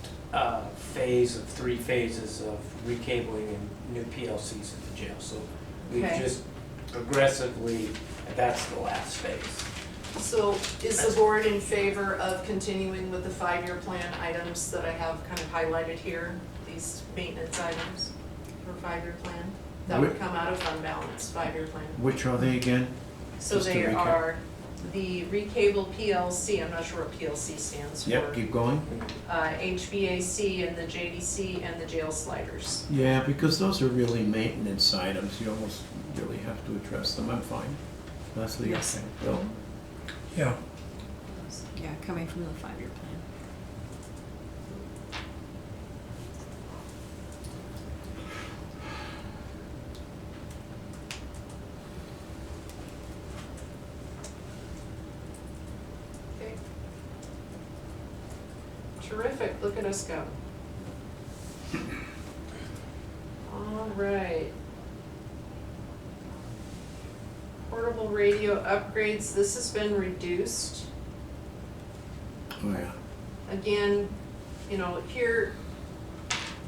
phase of 3 phases of recabling and new PLCs at the jail. So we've Okay. just progressively, that's the last phase. So is the board in favor of continuing with the 5-year plan items that I have kind of highlighted here? These maintenance items for 5-year plan? That would come out of fund balance, 5-year plan. Which are they again? So Just to they recap. are the recable PLC, I'm not sure what PLC stands for. Yep, keep going. HVAC and the JDC and the jail sliders. Yeah, because those are really maintenance items, you almost really have to address them, I'm fine. Leslie, Yes. okay, Bill? Yeah, Yeah, coming from the 5-year plan. Okay. Terrific, look at us go. All right. Portable radio upgrades, this has been reduced. Oh, yeah. Again, you know, here,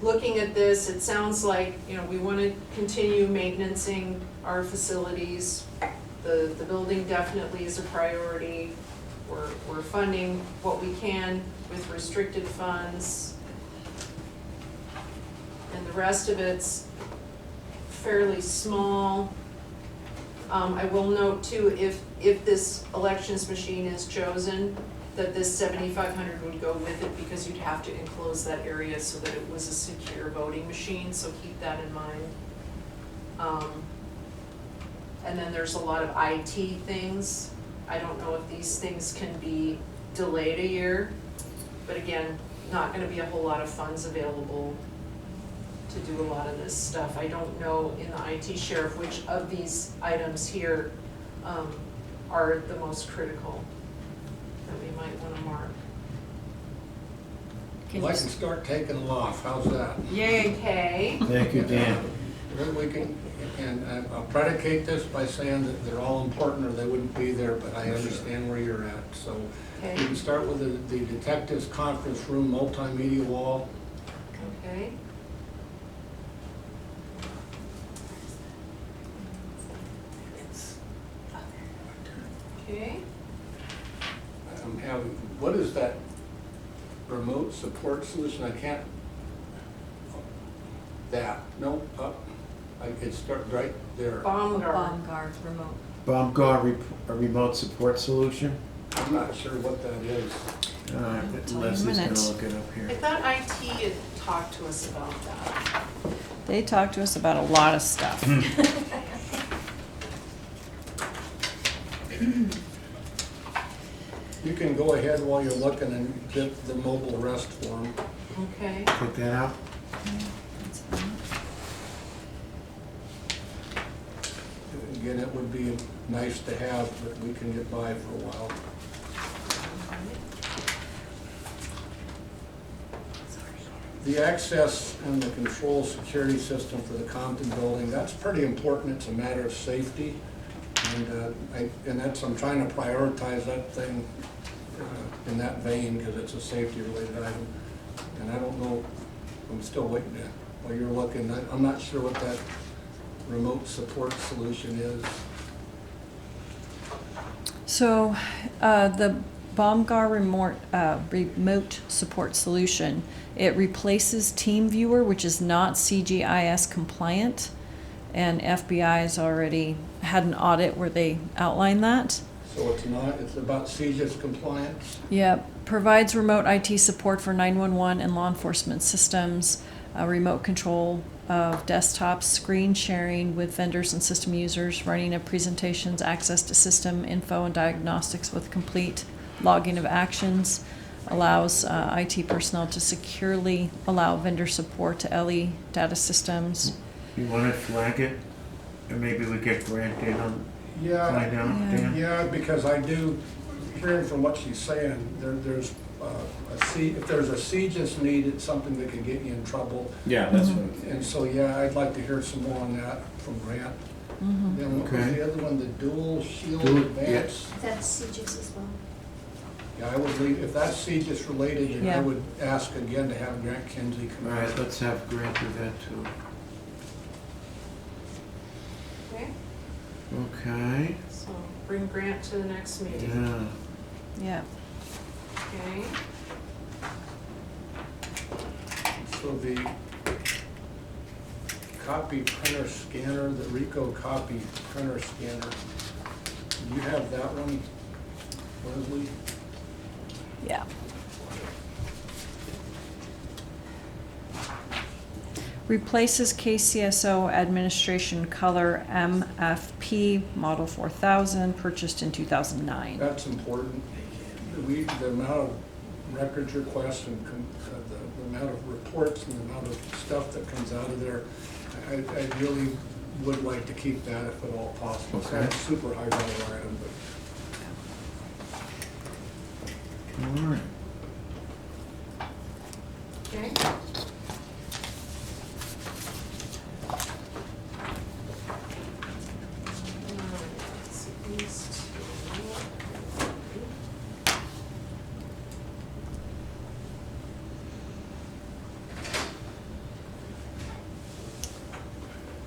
looking at this, it sounds like, you know, we want to continue maintaining our facilities. The building definitely is a priority. We're funding what we can with restricted funds. And the rest of it's fairly small. I will note too, if this elections machine is chosen, that this 7,500 would go with it, because you'd have to enclose that area so that it was a secure voting machine, so keep that in mind. And then there's a lot of IT things. I don't know if these things can be delayed a year, but again, not gonna be a whole lot of funds available to do a lot of this stuff. I don't know in the IT sheriff which of these items here are the most critical that we might wanna mark. Can Well, I you can start taking them off, how's that? Yay, okay. Thank you, Dan. Then we can, and I'll predicate this by saying that they're all important or they wouldn't be there, but I understand where you're at. So we Okay, can start with the detectives conference room multimedia wall. okay. Okay, I'm having, what is that remote support solution? I can't, that, no, up, I could start right there. bomb guard. bomb guard remote? BombGuard a remote support solution? I'm not sure what that is. Tell you in a Leslie's gonna minute. look it up here. I thought IT had talked to us about that. They talked to us about a lot of stuff. You can go ahead while you're looking and get the mobile arrest form. Okay, Click that out. That's fine. Again, it would be nice to have, but we can get by for a while. The access and the control security system for the Compton building, that's pretty important. It's a matter of safety. And that's, I'm trying to prioritize that thing in that vein, because it's a safety-related item. And I don't know, I'm still waiting to, while you're looking, I'm not sure what that remote support solution is. So, the BOMGAR remote support solution, it replaces TeamViewer, which is not CGIS compliant, and FBI has already had an audit where they outline that. So it's not, it's about CGIS compliance? Yep, provides remote IT support for 911 and law enforcement systems, remote control of desktops, screen sharing with vendors and system users, running of presentations, access to system info and diagnostics with complete logging of actions, allows IT personnel to securely allow vendor support to LE data systems. You wanna flag it, and maybe we get Grant in on, Yeah, find out, Dan? yeah, because I do, hearing from what she's saying, there's if there's a CGIS need, it's something that can get you in trouble. Yeah, that's what I'm thinking. And so, yeah, I'd like to hear some more on that from Grant. Then what was Okay. the other one, the dual shield Dual- advance? That's CGIS as well. Yeah, I would leave, if that's CGIS related, then I Yeah. would ask again to have Grant Kinsey come in. Alright, let's have Grant do that too. Okay, Okay, so bring Grant to the next meeting. yeah. Yeah. Okay, So the copy printer scanner, the Ricoh copy printer scanner, do you have that one, Leslie? Yeah. Replaces KCSO Administration Color MFP Model 4000, purchased in 2009. That's important. The amount of records requests and the amount of reports and the amount of stuff that comes out of there, I really would like to keep that if at all possible. It's not a Okay. super high value item, but Alright. okay. Let's see, these two.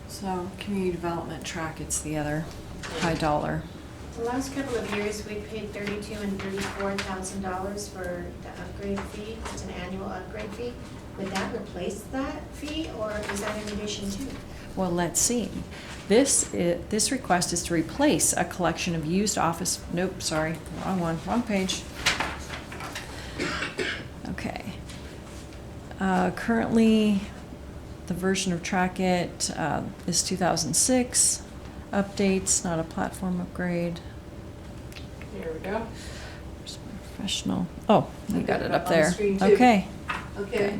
So, community development track, it's the other high dollar. The last couple of years, we paid $32,000 and $34,000 for the upgrade fee. It's an annual upgrade fee. Would that replace that fee, or is that in addition to? Well, let's see. This request is to replace a collection of used office, nope, sorry, wrong one, wrong page. Okay. Currently, the version of Trackit is 2006. Updates, not a platform upgrade. Here we go. Where's my professional? Oh, you got it up on the there. screen, too. Okay. Okay,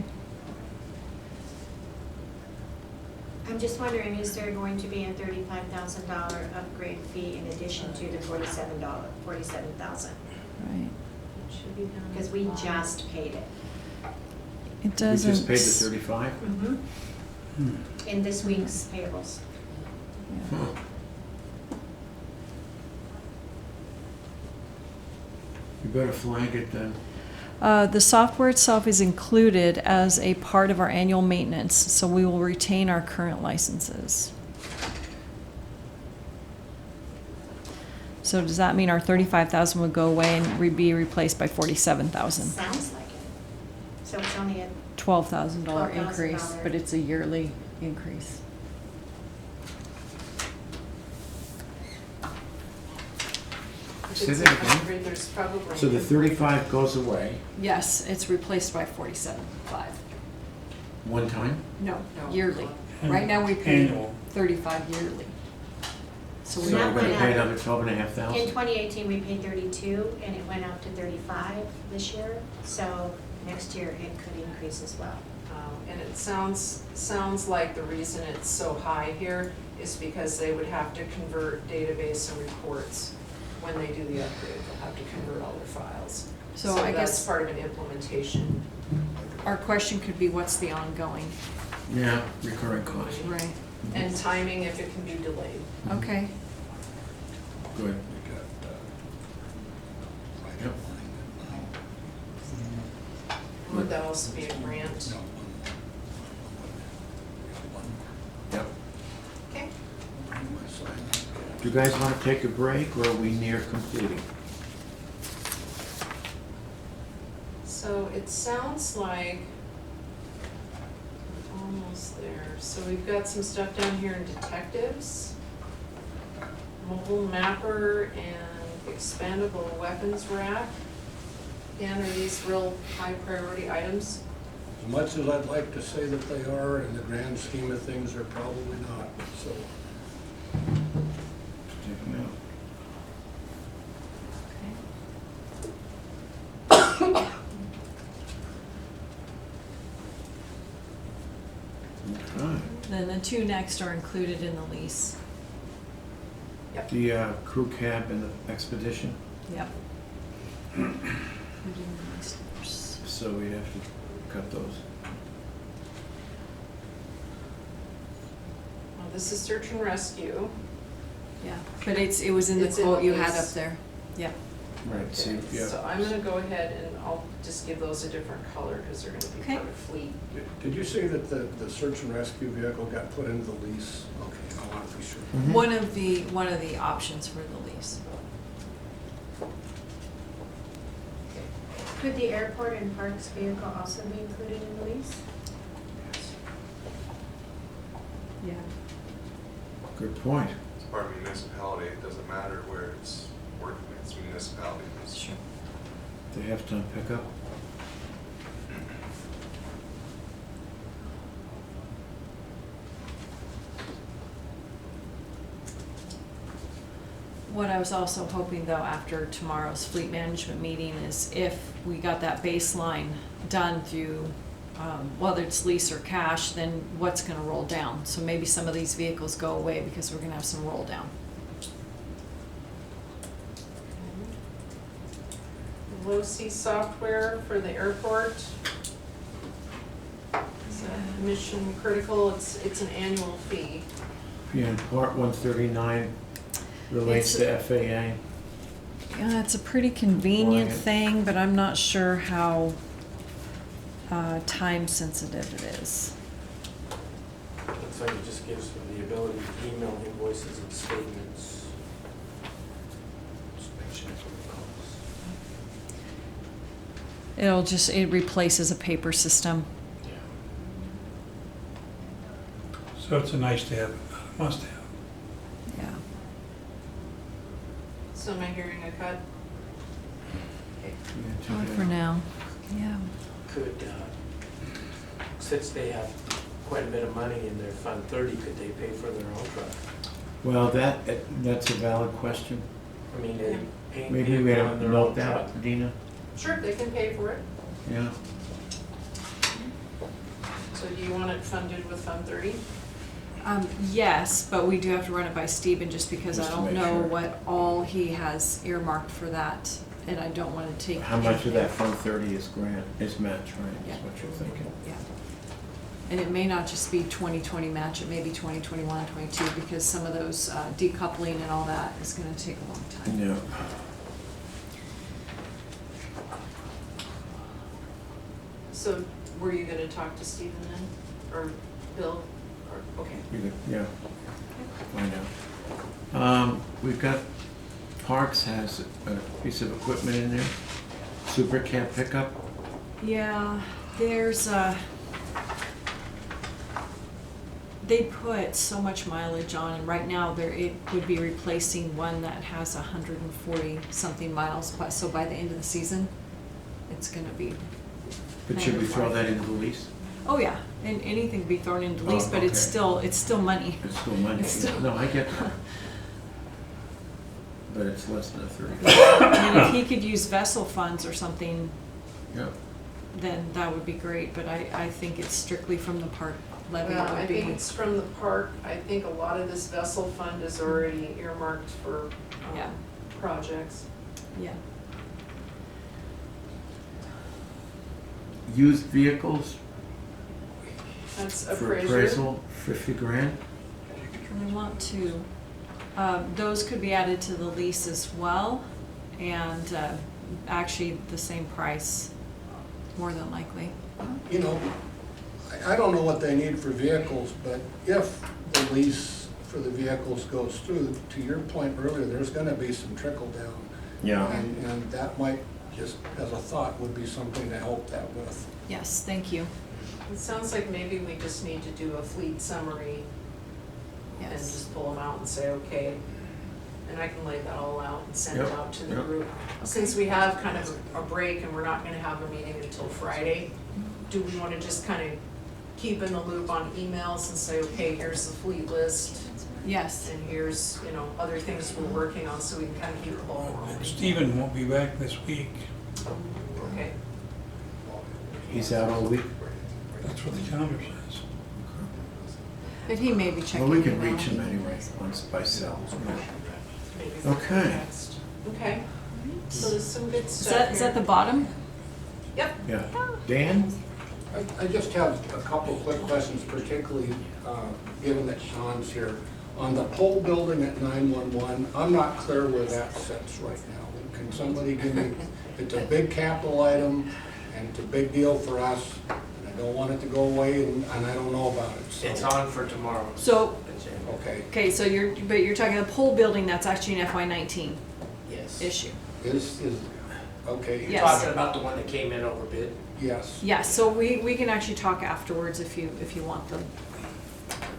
I'm just wondering, is there going to be a $35,000 upgrade fee in addition to the $47,000? Right. it should be down. Because we just paid it. It We doesn't. just paid the 35? In this week's payables. Yeah. Huh. You better flag it then. The software itself is included as a part of our annual maintenance, so we will retain our current licenses. So does that mean our 35,000 would go away and be replaced by 47,000? Sounds like it. So it's only a, $12,000 $12,000 increase, but it's a yearly increase. If Say it's that a again? hundred, there's probably. So the 35 goes away, Yes, it's replaced by 47.5. one time? No, No. yearly. Right now we pay Annual. 35 yearly. So So we we're that gonna went pay up. another 12,500? in 2018, we paid 32, and it went up to 35 this year. So next year, it could increase as well. And it sounds like the reason it's so high here is because they would have to convert database and reports when they do the upgrade. They'll have to convert all their files. So I that's guess part of an implementation. our question could be, what's the ongoing? Yeah, recurring cost. Right. And timing if it can be delayed. Okay. Good. We got, Yep. Would that also be a grant? Yep. Okay. Do you guys want to take a break, or are we near completing? So it sounds like we're almost there. So we've got some stuff down here in detectives, mobile mapper, and expandable weapons rack. Dan, are these real high priority items? As much as I'd like to say that they are, in the grand scheme of things, they're probably not, so. Take them out. Okay. Then the two next are included in the lease. The crew cab and the expedition, Yep. Included in the lease numbers. so we'd have to cut those. Well, this is search and rescue. Yeah, but it was in the It's in quote the you had lease. up there. Yep. Right, see, Okay, yeah. so I'm gonna go ahead and I'll just give those a different color because they're gonna be Okay. part of fleet. Did you say that the search and rescue vehicle got put into the lease? Okay, I want to be sure. Mhm. One of the options for the lease. Could the airport and parks vehicle also be included in the lease? Yeah. Good point. It's part of municipality, it doesn't matter where it's working, it's municipality. Sure. They have time pickup. What I was also hoping though after tomorrow's fleet management meeting is if we got that baseline done through, whether it's lease or cash, then what's gonna roll down? So maybe some of these vehicles go away because we're gonna have some roll down. Low-C software for the airport. It's a mission critical, it's an annual fee. Yeah, and part 139 relates to FAA. Yeah, it's a pretty convenient Quiet. thing, but I'm not sure how time sensitive it is. Looks like it just gives them the ability to email invoices and statements. Just make sure it calls. It replaces a paper system. Yeah. So it's a nice to have, not a must have. Yeah. So am I hearing a cut? Okay. Yeah, Not take for it out. now. Yeah. Could, since they have quite a bit of money in their Fund 30, could they pay for their own truck? Well, that's a valid question. I mean, they paint Maybe we vehicle have on to their own note truck. that, Dina. Sure, they can pay for it. Yeah. So do you want it funded with Fund 30? Yes, but we do have to run it by Stephen just because Just I to don't make know sure. what all he has earmarked for that, and I don't wanna take. How much of anything. that Fund 30 is grant, is match, right, Yeah. is what you're thinking? Yeah. And it may not just be 2020 match, it may be 2021, 22, because some of those decoupling and all that is gonna take a long time. Yeah. So were you gonna talk to Stephen then, or Bill, or, okay. You could- Yeah. Find out. We've got, Parks has a piece of equipment in there, super cab pickup. Yeah, there's they put so much mileage on, and right now it would be replacing one that has 140 something miles, but so by the end of the season, it's gonna be. But should we throw that into the lease? Oh, yeah, and anything can be thrown into lease, Oh, but it's okay. still money. It's still money. It's still- No, I get that. But it's less than a 30. I mean, if he could use vessel funds or something, Yeah. then that would be great, but I think it's strictly from the park levy Well, I would think be. it's from the park. I think a lot of this vessel fund is already earmarked for, Yeah. projects. Yeah, Used vehicles That's for appraiser. appraisal, 50 grand. and I want to, Those could be added to the lease as well, and actually the same price, more than likely. You know, I don't know what they need for vehicles, but if the lease for the vehicles goes through, to your point earlier, there's gonna be some trickle down. Yeah. And that might, just as a thought, would be something to help that with. Yes, thank you. It sounds like maybe we just need to do a fleet summary and Yes. just pull them out and say, okay. And I can lay that all out and send it Yep, out to the yep. group. Since we have kind of a break and we're not gonna have a meeting until Friday, do we wanna just kind of keep in the loop on emails and say, okay, here's the fleet list, Yes. and here's, you know, other things we're working on, so we can kind of keep the ball rolling? Stephen won't be back this week. Okay, He's out all week. That's what the calendar says. But he may be checking. Well, we can email. reach him anyway, once by cell. maybe Okay. next. Okay, so there's some good Is stuff that, is that the bottom? Yep. Yeah. Dan? I just have a couple of quick questions, particularly given that Sean's here. On the pole building at 911, I'm not clear where that sits right now. Can somebody give me, it's a big capital item, and it's a big deal for us. And I don't want it to go away, and I don't know about it, so. It's on for tomorrow. So, Okay, okay, so you're talking the pole building, that's actually an FY19 Yes. issue. is, okay. Yes. Talking about the one that came in over bid. Yes, Yeah, so we can actually talk afterwards if you want them.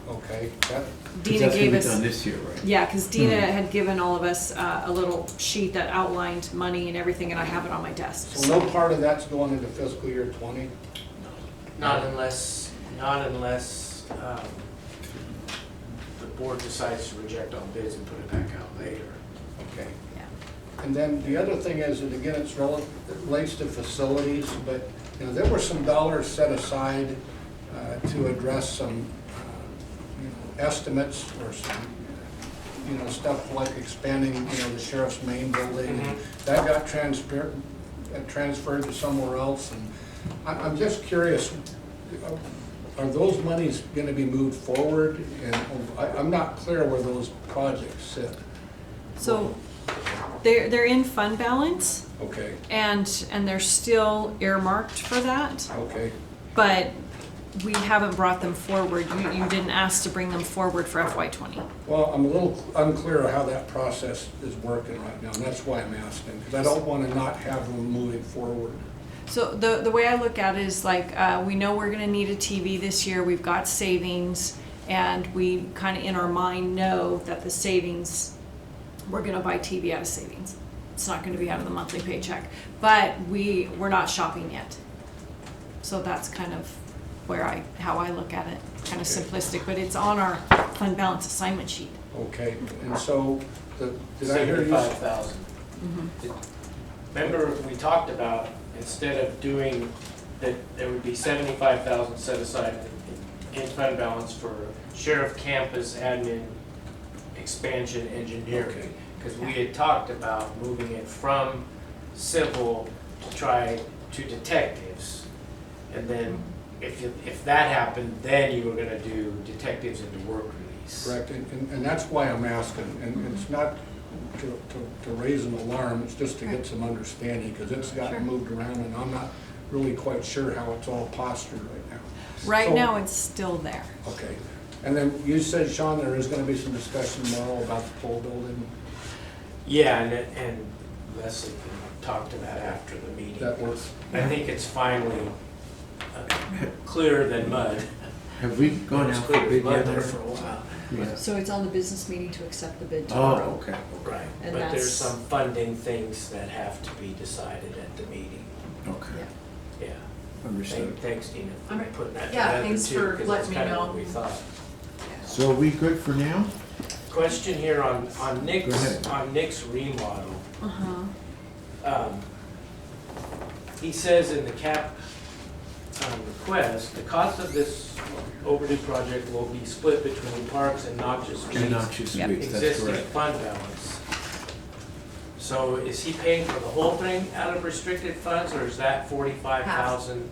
okay, that, Dina That's gonna gave be us. done this year, right? Yeah, because Dina had given all of us a little sheet that outlined money and everything, and I have it on my desk. so no part of that's going into fiscal year 20? Not unless the board decides to reject all bids and put it back out later. Okay. Yeah. And then the other thing is, and again, it relates to facilities, but, you know, there were some dollars set aside to address some, estimates or some, stuff like expanding, the sheriff's main building. That got transferred to somewhere else, and I'm just curious, are those monies gonna be moved forward? And I'm not clear where those projects sit. So they're in fund balance, Okay, and they're still earmarked for that, okay. but we haven't brought them forward. You didn't ask to bring them forward for FY20. Well, I'm a little unclear of how that process is working right now, and that's why I'm asking, because I don't want to not have them moving forward. So the way I look at it is like, we know we're gonna need a TV this year, we've got savings, and we kind of in our mind know that the savings, we're gonna buy TV out of savings. It's not gonna be out of the monthly paycheck, but we're not shopping yet. So that's kind of how I look at it, kind of simplistic, but it's on our fund balance assignment sheet. Okay, and so, did I hear you? 75,000. Remember, we talked about, instead of doing, that there would be 75,000 set aside in fund balance for sheriff campus admin expansion engineering. Because we had talked about moving it from civil to try to detectives. And then if that happened, then you were gonna do detectives into work release. Correct, and that's why I'm asking, and it's not to raise an alarm, it's just to get some understanding, because it's Sure. gotten moved around, and I'm not really quite sure how it's all postured right now. Right So- now, it's still there. Okay, and then you said, Sean, there is gonna be some discussion tomorrow about the pole building. Yeah, and Leslie can talk to that after the meeting. That works. I think it's finally clearer than mud. Have we gone It was out clear for as bid mud yet? there for a while. Yeah. So it's on the business meeting to accept the bid tomorrow. Oh, okay. Right, And but that's- there's some funding things that have to be decided at the meeting. Okay, Yeah. understood. Thanks, Dina, All for right. putting that Yeah, together thanks too, for because letting that's me kind of know. what we thought. So are we good for now? Question here on Go Nick's, ahead. on Nick's remodel. Uh-huh. He says in the cap request, the cost of this overdue project will be split between parks and noxious And weeds, noxious Yep. weeds, that's existing correct. fund balance. So is he paying for the whole thing out of restricted funds, or is that 45,000,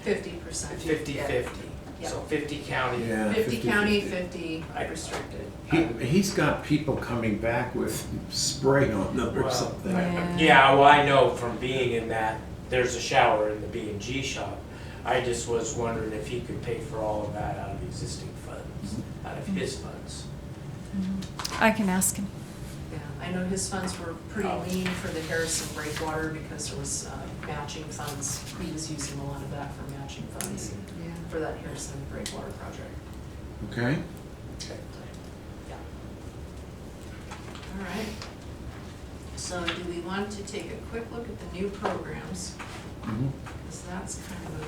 50%. 50/50? Yeah. So 50 county. Yeah. 50 county, 50. 50 restricted. He's got people coming back with spray on them or Well, something. Yeah, well, I know from being in that, there's a shower in the B&G shop. I just was wondering if he could pay for all of that out of existing funds, out of his funds. I can ask him. Yeah, I know his funds were pretty Oh. lean for the Harrison breakwater because there was matching funds. He was using a lot of that for matching funds for that Harrison breakwater project. Okay? Okay. Yeah. All right. So do we want to take a quick look at the new programs? Mhm. Because that's kind of a.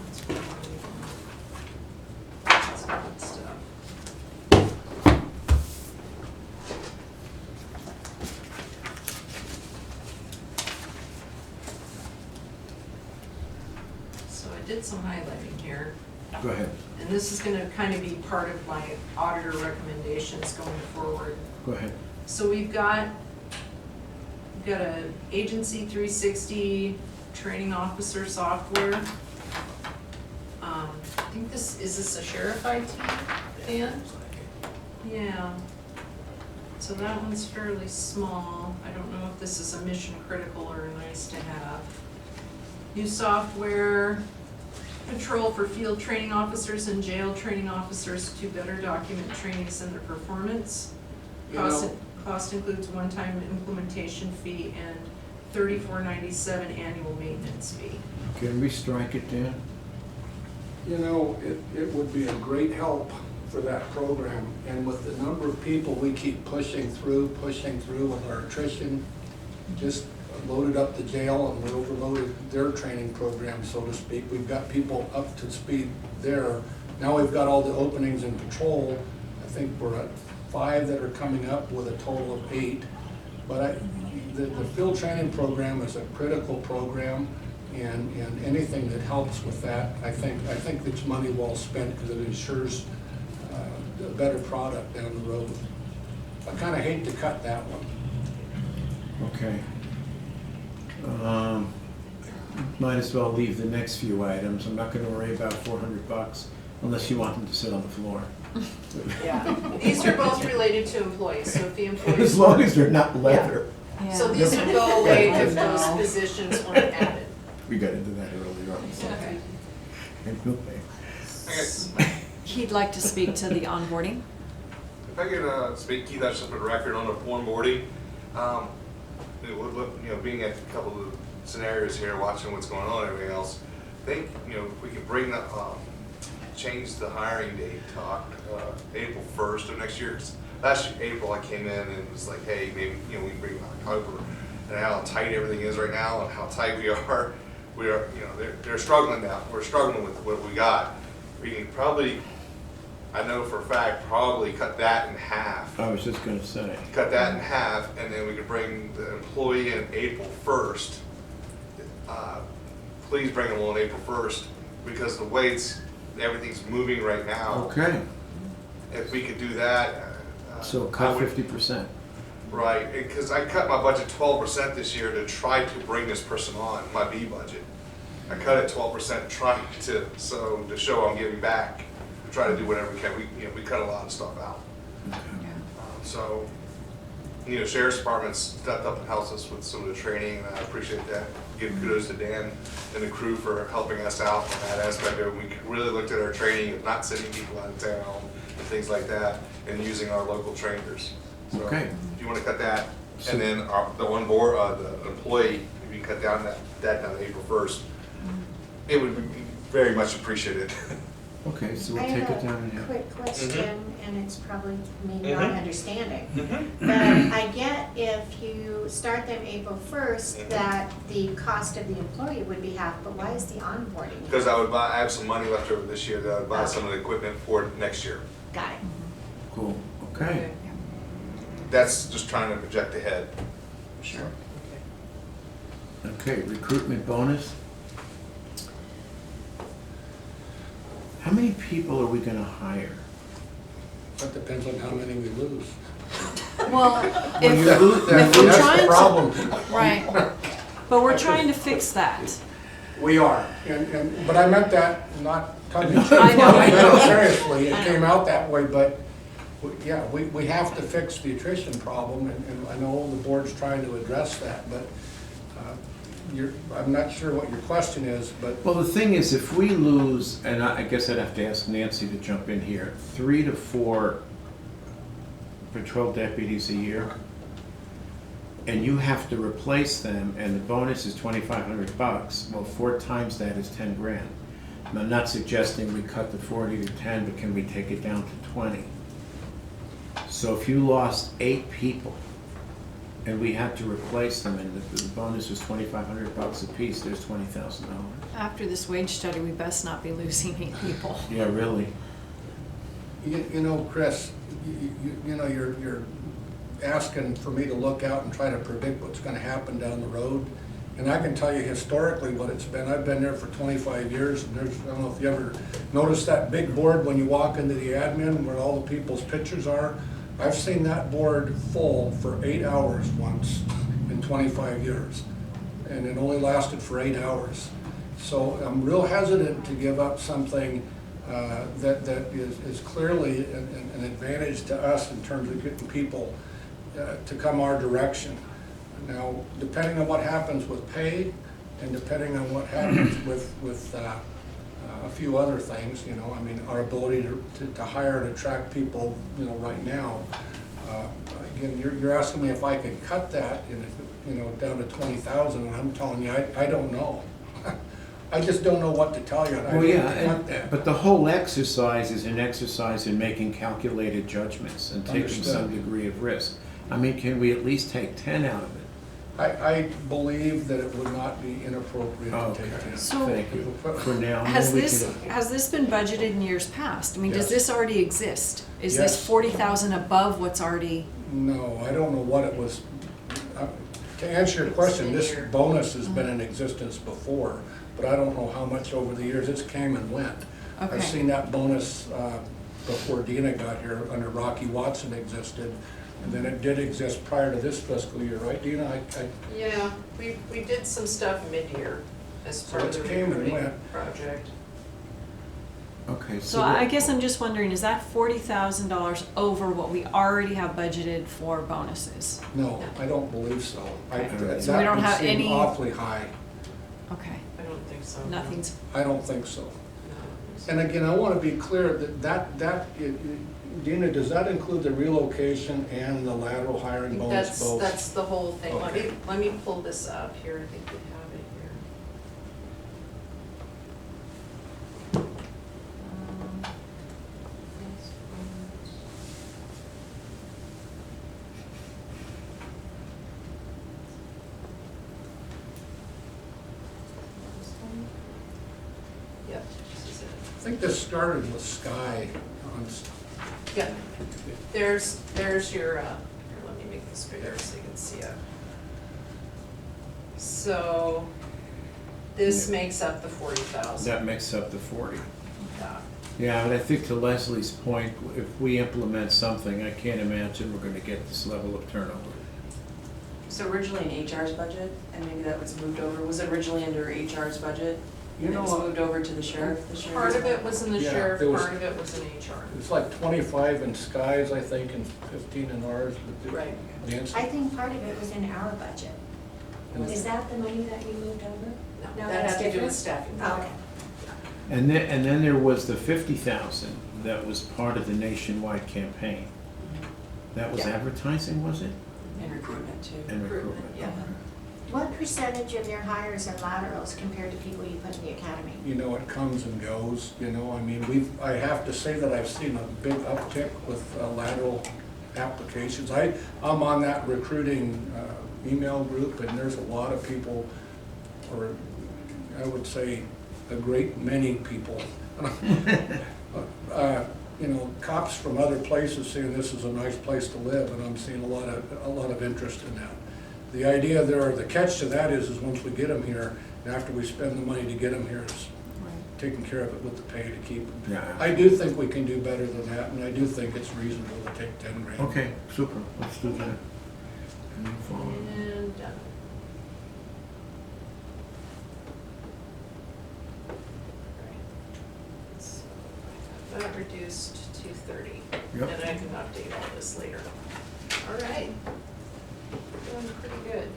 That's probably, that's good stuff. So I did some highlighting here. Go ahead. And this is gonna kind of be part of my auditor recommendations going forward. Go ahead. So we've got a Agency 360 training officer software. I think is this a sheriff IT, Dan? Yeah. So that one's fairly small. I don't know if this is a mission critical or nice to have. New software, patrol for field training officers and jail training officers to better document trainings and their performance. You know- Cost includes one-time implementation fee and $34.97 annual maintenance fee. Can we strike it, Dan? You know, it would be a great help for that program, and with the number of people we keep pushing through with our attrition, just loaded up the jail and we overloaded their training program, so to speak. We've got people up to speed there. Now we've got all the openings in patrol. I think we're at 5 that are coming up with a total of 8. But the field training program is a critical program, and anything that helps with that, I think it's money well spent because it ensures a better product down the road. I kind of hate to cut that one. Okay. Might as well leave the next few items. I'm not gonna worry about $400 unless you want them to sit on the floor. Yeah. These are both related to employees, so if the employees. As long as they're not leather. So Yeah. these would go away Yeah. if those positions weren't added. We got into that earlier on. So. Okay. Anyway. He'd like to speak to the onboarding. If I could speak, Keith, I just put a record on the onboarding. Being at a couple of scenarios here, watching what's going on and everything else, I think, if we can bring the, change the hiring date to April 1st of next year. 'Cause last year, April, I came in and was like, hey, maybe, we can bring it in October. And how tight everything is right now and how tight we are, they're struggling now. We're struggling with what we got. We can probably, I know for a fact, probably cut that in half. I was just gonna say. Cut that in half, and then we could bring the employee in April 1st. Please bring them on April 1st, because the way everything's moving right now. Okay, If we could do that. so I cut would- 50%. Right, because I cut my budget 12% this year to try to bring this person on, my B budget. I cut it 12%, trying to show I'm giving back, to try to do whatever we can. We cut a lot of stuff out. So, Sheriff's Department stepped up and helped us with some of the training, and I appreciate that. Give kudos to Dan and the crew for helping us out on that aspect of it. We really looked at our training of not sending people out of town and things like that, and using our local trainers. So, Okay. if you want to cut that, and then the employee, if you cut down that down to April 1st, it would be very much appreciated. Okay, so we'll I take have it down in a half. quick question, and it's probably me not Mhm. understanding. But I get if you start them April 1st, that the cost of the employee would be half, but why is the onboarding? Because I have some money left over this year that I would buy some of the equipment for next year. Got it. Cool, okay. That's just trying to project ahead. Sure. Okay, recruitment bonus. How many people are we gonna hire? That depends on how many we lose. Well, Well, if, you lose- if we're That's trying the to, problem. right, but we're trying to fix that. We are, but I meant that not tongue in cheek. I know. I meant it seriously, it came out that way, but, yeah, we have to fix the attrition problem, and I know the board's trying to address that, but I'm not sure what your question is, but Well, the thing is, if we lose, and I guess I'd have to ask Nancy to jump in here, 3 to 4 patrol deputies a year, and you have to replace them, and the bonus is $2,500, well, 4 times that is 10 grand. And I'm not suggesting we cut the 40 to 10, but can we take it down to 20? So if you lost 8 people, and we had to replace them, and the bonus was $2,500 a piece, there's $20,000. After this wage study, we best not be losing 8 people. Yeah, really. you know, Chris, you know, you're asking for me to look out and try to predict what's gonna happen down the road. And I can tell you historically what it's been. I've been there for 25 years, and I don't know if you ever noticed that big board when you walk into the admin where all the people's pictures are. I've seen that board full for 8 hours once in 25 years, and it only lasted for 8 hours. So I'm real hesitant to give up something that is clearly an advantage to us in terms of getting people to come our direction. Now, depending on what happens with pay, and depending on what happens with a few other things, you know, I mean, our ability to hire and attract people, you know, right now. Again, you're asking me if I could cut that, you know, down to 20,000, and I'm telling you, I don't know. I just don't know what to tell you. Well, yeah, but the whole exercise is an exercise in making calculated judgments and taking some degree of risk. I mean, can we at least take 10 out of it? I believe that it would not be inappropriate to Okay, take 10. So- thank you. For now, Has then we this, can- has this been budgeted in years past? I mean, does Yes. this already exist? Is this Yes. 40,000 above what's already? No, I don't know what it was. To answer your question, this bonus has been in existence before, but I don't know how much over the years. It's came and went. Okay. I've seen that bonus before Dina got here, under Rocky Watson existed, and then it did exist prior to this fiscal year, right, Dina? Yeah, we did some stuff mid-year as So part of the it came and recruiting went. project. Okay, So I guess I'm just wondering, is that $40,000 over what we already have budgeted for bonuses? No, I don't believe so. Okay. That So we don't would have seem any- awfully high. Okay, I don't think so. no. nothing's, I don't think so. No, And again, I want to be clear that Dina, does that include the relocation and the lateral hiring bonus both? That's the whole thing. Okay. Let me pull this up here. I think we have it here. Yep, this is it. I think this started with Sky on, Yeah, there's your, here, let me make this bigger so you can see it. So, this makes up the 40,000. that makes up the 40. Yeah. Yeah, but I think to Leslie's point, if we implement something, I can't imagine we're gonna get this level of turnover. So originally in HR's budget, and maybe that was moved over, was it originally under HR's budget? You And it was know, moved over to the sheriff, Part of it was in the Yeah, sheriff, there was- part of it was in HR. it's like 25 in Sky's, I think, and 15 in ours. But Right. Nancy? I think part of it was in our budget. Is that the money that we moved over? No, No, that that's had to do different? with staffing. Oh, okay. And then there was the 50,000 that was part of the nationwide campaign. That was Yeah. advertising, was it? And recruitment too. And Recruitment, recruitment. yeah. What percentage of your hires are laterals compared to people you put in the academy? You know, it comes and goes, you know, I mean, I have to say that I've seen a big uptick with lateral applications. I'm on that recruiting email group, and there's a lot of people, or I would say a great many people. You know, cops from other places saying this is a nice place to live, and I'm seeing a lot of interest in that. The idea there, the catch to that is once we get them here, and after we spend the money to get them here, is taking care of it with the pay to keep them. Yeah. I do think we can do better than that, and I do think it's reasonable to take 10 grand. Okay, super, let's do that. And move on. And done. that reduced to 30. Yep. And I can update all this later. All right. Doing pretty good.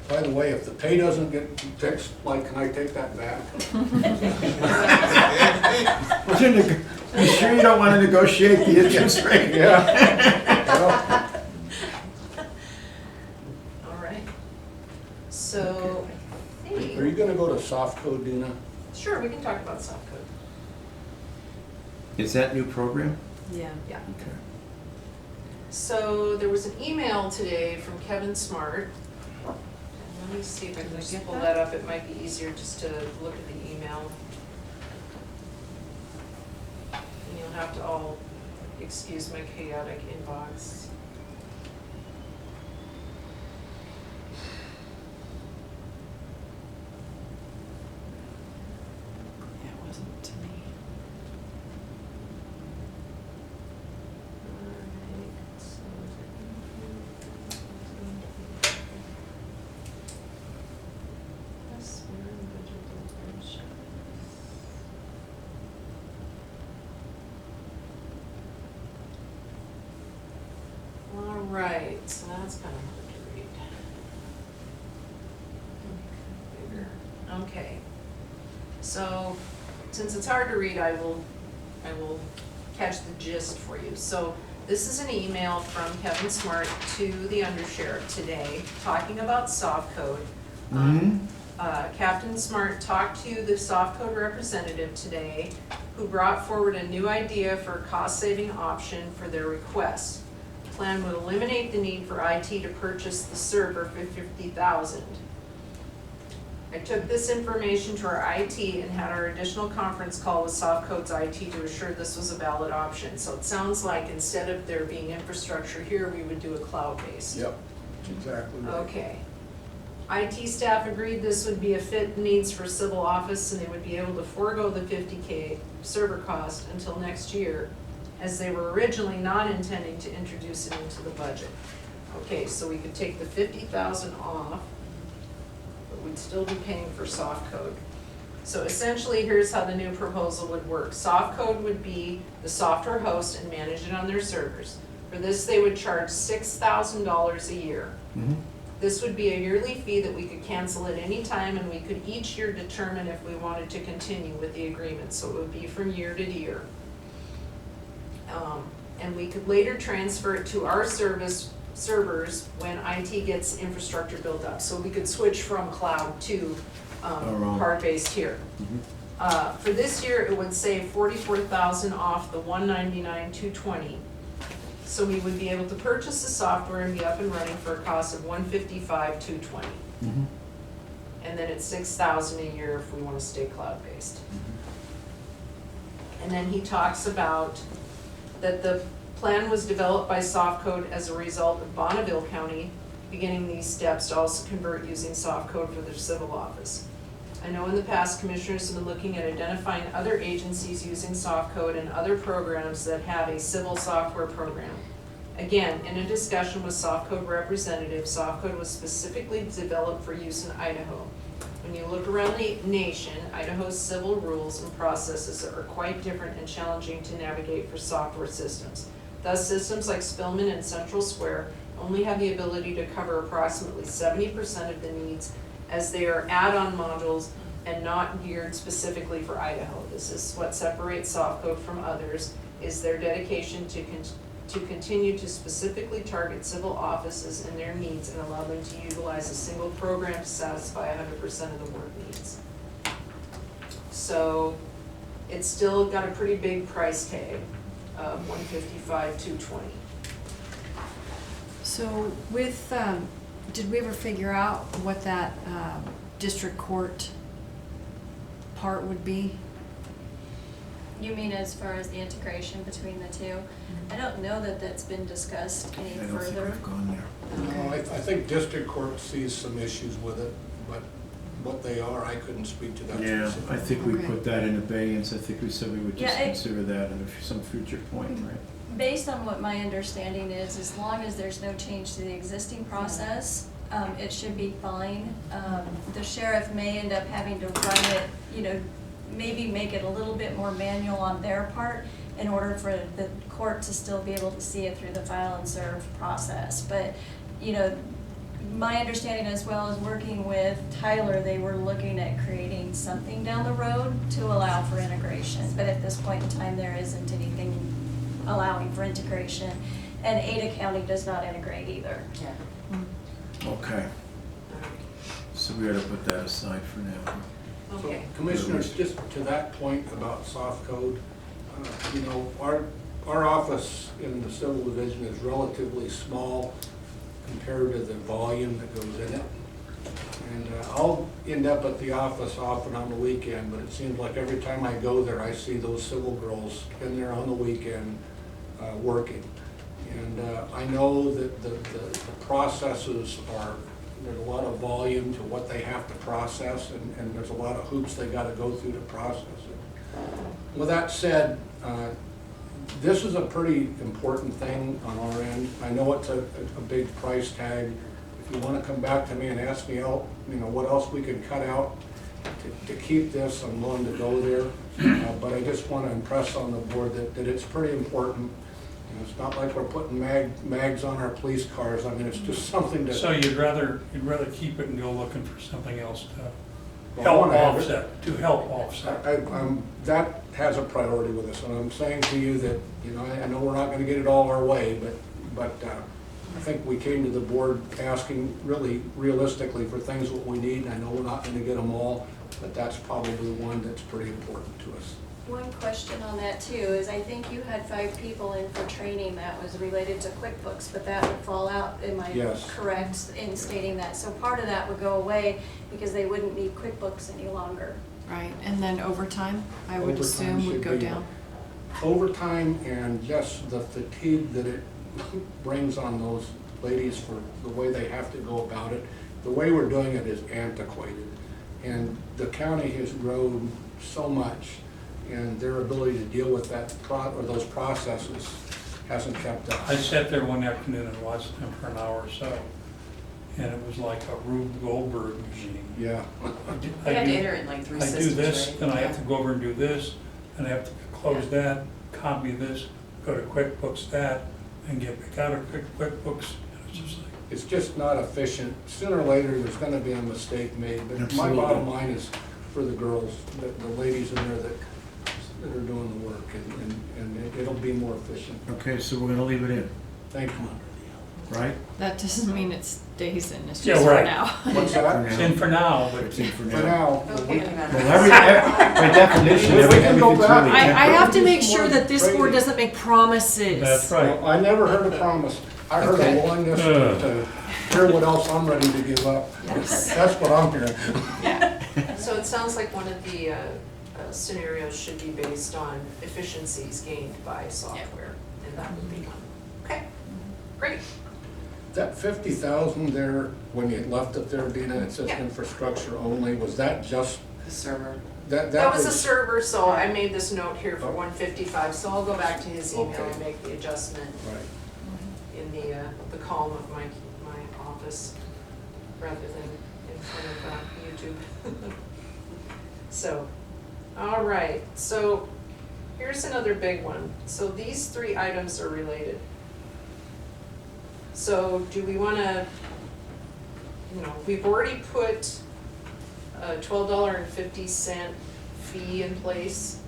By the way, if the pay doesn't get fixed, like, can I take that back? You sure you don't want to negotiate the interest rate? Yeah. All right. So, I Are think, you gonna go to soft code, Dina? sure, we can talk about soft code. Is that new program? Yeah. Yeah. Okay. So there was an email today from Kevin Smart. And let me see if I can Did I just get pull that? that up. It might be easier just to look at the email. And you'll have to all excuse my chaotic inbox. It wasn't to me. Alright, so yes, we're in budget deliberations. Alright, so that's kind of hard to read. Bigger. Okay. So, since it's hard to read, I will catch the gist for you. So, this is an email from Kevin Smart to the undersheriff today, talking about soft code. Captain Smart talked to the soft code representative today, who brought forward a new idea for a cost-saving option for their request. The plan would eliminate the need for IT to purchase the server for $50,000. I took this information to our IT and had our additional conference call with Softcode's IT to assure this was a valid option. So it sounds like instead of there being infrastructure here, we would do a cloud-based. Yep, that's exactly right. Okay. IT staff agreed this would be a fit needs for civil office and they would be able to forego the $50K server cost until next year, as they were originally not intending to introduce it into the budget. Okay, so we could take the $50,000 off, but we'd still be paying for soft code. So essentially, here's how the new proposal would work. Soft code would be the software host and manage it on their servers. For this, they would charge $6,000 a year. This would be a yearly fee that we could cancel at any time, and we could each year determine if we wanted to continue with the agreement. So it would be from year to year. And we could later transfer it to our servers when IT gets infrastructure built up. So we could switch from cloud to hard-based here. For this year, it would save $44,000 off the $199,220. So we would be able to purchase the software and be up and running for a cost of $155,220. And then it's $6,000 a year if we want to stay cloud-based. And then he talks about that the plan was developed by Softcode as a result of Bonneville County beginning these steps to also convert using Softcode for their civil office. I know in the past, commissioners have been looking at identifying other agencies using Softcode and other programs that have a civil software program. Again, in a discussion with Softcode representatives, Softcode was specifically developed for use in Idaho. When you look around the nation, Idaho's civil rules and processes are quite different and challenging to navigate for software systems. Thus, systems like Spillman and Central Square only have the ability to cover approximately 70% of the needs, as they are add-on modules and not geared specifically for Idaho. This is what separates Softcode from others, is their dedication to continue to specifically target civil offices and their needs and allow them to utilize a single program to satisfy 100% of the work needs. So it's still got a pretty big price tag of $155,220. So with, did we ever figure out what that district court part would be? You mean as far as the integration between the two? I don't know that that's been discussed any I don't think further. we've gone there. No, I think district court sees some issues with it, but what they are, I couldn't speak to that. Yeah, specifically. I think we Okay. put that in abeyance. I think we said we would just Yeah, consider that at some future point, right? Based on what my understanding is, as long as there's no change to the existing process, it should be fine. The sheriff may end up having to run it, maybe make it a little bit more manual on their part, in order for the court to still be able to see it through the file and serve process. But, you know, my understanding as well as working with Tyler, they were looking at creating something down the road to allow for integration. But at this point in time, there isn't anything allowing for integration. And Ada County does not integrate either. Yeah. Okay, so we ought to put that aside for now. So, Okay. Commissioners, just to that point about soft code, you know, our office in the civil division is relatively small compared to the volume that goes in it. And I'll end up at the office often on the weekend, but it seems like every time I go there, I see those civil girls in there on the weekend working. And I know that the processes are, there's a lot of volume to what they have to process, and there's a lot of hoops they gotta go through to process it. With that said, this is a pretty important thing on our end. I know it's a big price tag. If you wanna come back to me and ask me out, you know, what else we can cut out to keep this, I'm willing to go there. But I just wanna impress on the board that it's pretty important. You know, it's not like we're putting mags on our police cars. I mean, it's just something to. So you'd rather keep it and go looking for something else to Well, I help wanna have it. offset, to help offset. That has a priority with us, and I'm saying to you that, you know, I know we're not gonna get it all our way, but I think we came to the board asking really realistically for things that we need. I know we're not gonna get them all, but that's probably one that's pretty important to us. One question on that too is I think you had 5 people in for training that was related to QuickBooks, but that would fall out, am I Yes. correct in stating that? So part of that would go away because they wouldn't need QuickBooks any longer. Right, and then overtime, I would Overtime assume would should go be- down. Overtime and just the fatigue that it brings on those ladies for the way they have to go about it. The way we're doing it is antiquated, and the county has grown so much, and their ability to deal with that those processes hasn't kept up. I sat there one afternoon and watched them for an hour or so, and it was like a Rube Goldberg machine. Yeah. I They have to do- enter in like 3 I do systems, this, right? then I have Yeah. to go over and do this, and I have to close that, copy this, go to QuickBooks that, and get back out of QuickBooks. And it's just like, It's just not efficient. Sooner or later, there's gonna be a mistake made, but my Absolutely. bottom line is for the girls, the ladies in there that are doing the work, and it'll be more efficient. Okay, so we're gonna leave it in, Thank you. right? That doesn't mean it stays in, it's Yeah, just for right. now. What's that? it's in for now, but It's in for For now. now. Okay. Well, by definition, If we can go everything's back. really I have to make More sure that this board training. doesn't make promises. that's right. Well, I never heard a promise. I heard Okay. a willingness to hear what else I'm ready to give up. Yes. That's what I'm hearing. So it sounds like one of the scenarios should be based on efficiencies gained by software, and that would be one. Okay, great. That 50,000 there, when you left it there, Dina, it says Yeah. infrastructure only, was that just, The server. That was a server, so I made this note here for 155, so I'll go back to his email and Okay. make the adjustment Right. in the column of my office, rather than in front of YouTube. So, all right, so here's another big one. So these 3 items are related. So do we wanna, we've already put a $12.50 fee in place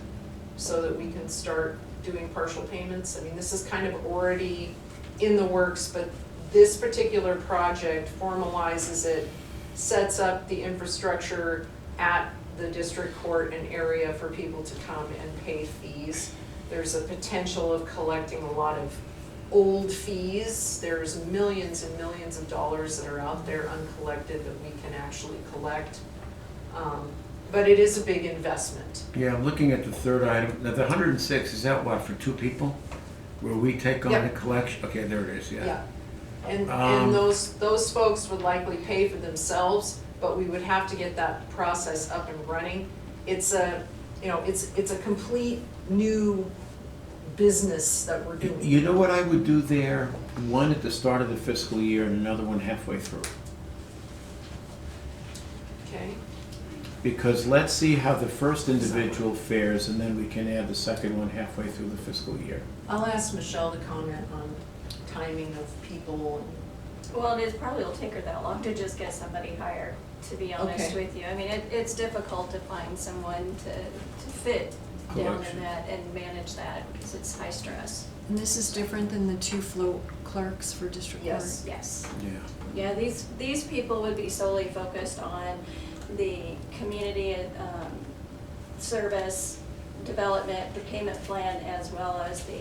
so that we can start doing partial payments. I mean, this is kind of already in the works, but this particular project formalizes it, sets up the infrastructure at the district court and area for people to come and pay fees. There's a potential of collecting a lot of old fees. There's millions and millions of dollars that are out there uncollected that we can actually collect. But it is a big investment. Yeah, I'm looking at the third item. Now, the 106, is that what, for 2 people? Where we take on Yep. the collection? Okay, there it is, yeah. And those folks would likely pay for themselves, but we would have to get that process up and running. It's a complete new business that we're doing. You know what I would do there? One at the start of the fiscal year and another one halfway through. Okay, because let's see how the first individual fares, and then we can add the second one halfway through the fiscal year. I'll ask Michelle to comment on timing of people. Well, it probably will take her that long to just get somebody hired, to be honest Okay. with you. I mean, it's difficult to find someone to fit down Collection. in that and manage that, because it's high stress. And this is different than the 2 float clerks for district court? Yes. Yes. Yeah. Yeah, these people would be solely focused on the community service, development, the payment plan, as well as the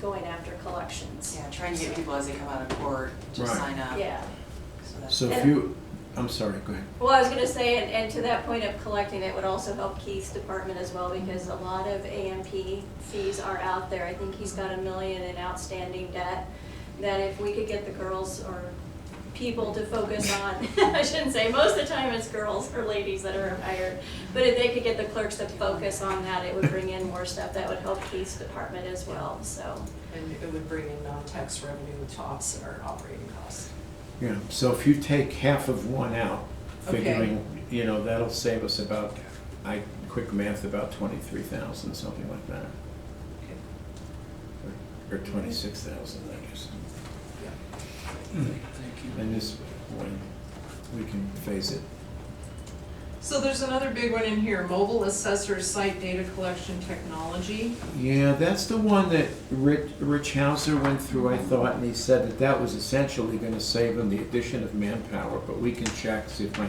going after collections. Yeah, trying to get people as they come out of court to Right. sign up. Yeah. So that's- So if you, I'm sorry, go ahead. Well, I was gonna say, and to that point of collecting, it would also help Keith's department as well, because a lot of AMP fees are out there. I think he's got $1 million in outstanding debt, that if we could get the girls or people to focus on, I shouldn't say, most of the time it's girls or ladies that are hired, but if they could get the clerks to focus on that, it would bring in more stuff that would help Keith's department as well, so. And it would bring in non-tax revenue to offset our operating costs. Yeah, so if you take half of one out, Okay. figuring, you know, that'll save us about, quick math, about 23,000, something like that. Or 26,000, I guess. Thank you. And this one, we can phase it. So there's another big one in here, mobile assessor site data collection technology. Yeah, that's the one that Rich Hauser went through, I thought, and he said that that was essentially gonna save him the addition of manpower, but we can check, see if my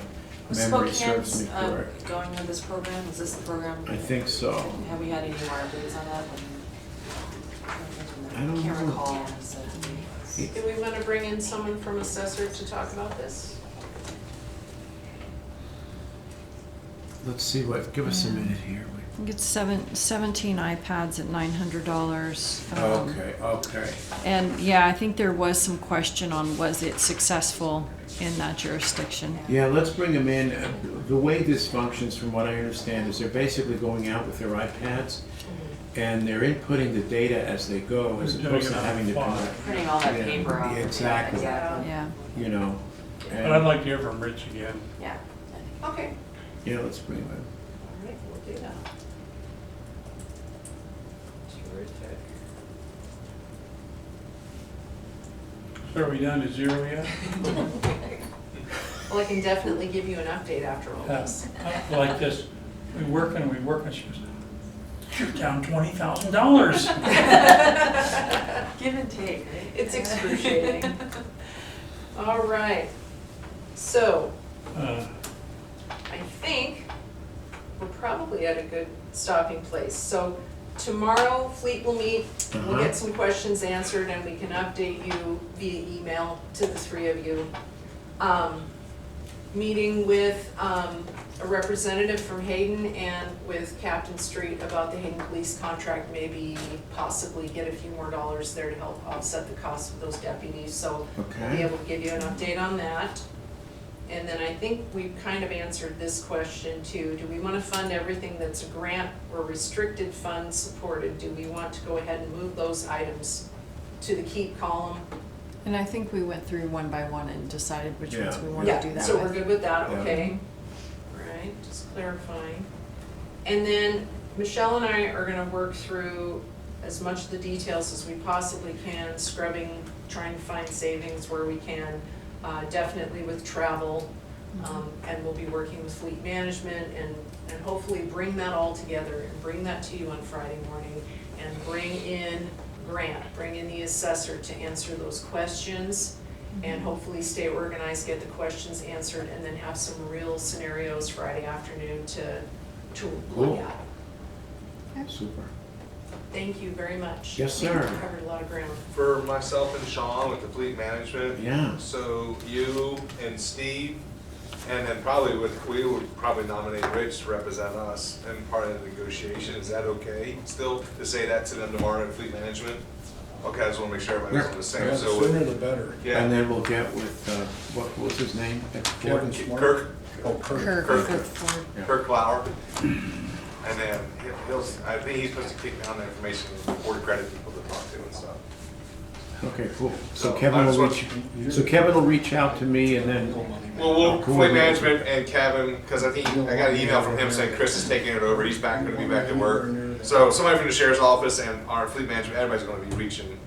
memory serves me Spokane's correct. going with this program, is this the program? I think so. Have we had any more updates on that? I don't Can't know. recall. Do we want to bring in someone from assessor to talk about this? Let's see what, give us a minute here. I think it's 17 iPads at $900. Okay. And yeah, I think there was some question on was it successful in that jurisdiction? Yeah, let's bring them in. The way this functions, from what I understand, is they're basically going out with their iPads and they're inputting the data as they go, as They're doing opposed it to on having to the fly. connect, Printing all that Yeah, paper out. yeah, exactly. Yeah. you know. But I'd like to hear from Rich again. Yeah. Okay. Yeah, let's bring them All right, we'll do that. Terrific. So are we down to 0 yet? Well, I can definitely give you an update after all this. Like this, we work, she goes, you're down $20,000. Give and take. It's excruciating. All right. So, I think we're probably at a good stopping place. So tomorrow, Fleet will meet, we'll get some questions answered, and we can update you via email to the three of you. Meeting with a representative from Hayden and with Captain Street about the Hayden Police contract, maybe possibly get a few more dollars there to help offset the cost of those deputies. So we'll be Okay. able to give you an update on that. And then I think we've kind of answered this question too. Do we want to fund everything that's a grant or restricted fund supported? Do we want to go ahead and move those items to the keep column? And I think we went through one by one and decided which ones Yeah. we wanted to do that So we're with. good with that, Yeah. okay? Right, just clarifying. And then Michelle and I are gonna work through as much of the details as we possibly can, scrubbing, trying to find savings where we can, definitely with travel. And we'll be working with fleet management and hopefully bring that all together and bring that to you on Friday morning and bring in Grant, bring in the assessor to answer those questions and hopefully stay organized, get the questions answered, and then have some real scenarios Friday afternoon to look Cool. at. Super. Thank you very much. Yes, sir. We've covered a lot of ground. For myself and Sean with the fleet management. Yeah. So you and Steve, and then probably we would probably nominate Rich to represent us in part of the negotiation. Is that okay still to say that to them tomorrow at fleet management? Okay, I just want to make sure everybody's on the same. Yeah, the So sooner with, the better. And yeah, then we'll get with, what was his name? Kevin Smart. Kirk, Oh, Kirk. Kirk, Kirk. Kirk Ford. Yeah. Kirk Lauer. And then I think he's supposed to kick down the information for the credit people to talk to and stuff. Okay, cool. So So, Kevin I just will want- Kevin will reach out to me and then, Well, fleet management and Kevin, because I think I got an email from him saying Chris is taking it over, he's back, gonna be back to work. So somebody from the sheriff's office and our fleet management, everybody's gonna be reaching,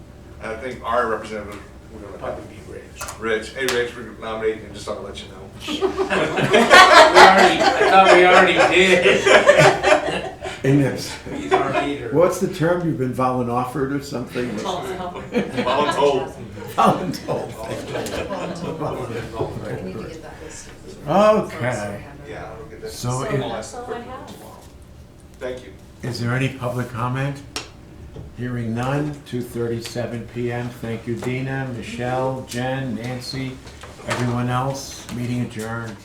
and I think our representative, we're gonna Probably be Rich. Rich, hey Rich, we're nominating, and just thought I'd let you know. I thought we already did. and that's, He's our leader. what's the term? You've been volunteered or something? Voluntold. Voluntold. We need to get that listed. Okay. Yeah, I'll get that. So I'll it- ask That's all the I clerk have. tomorrow. Thank you. Is there any public comment? Hearing none, 2:37 PM. Thank you, Dina, Michelle, Jen, Nancy, everyone else. Meeting adjourned.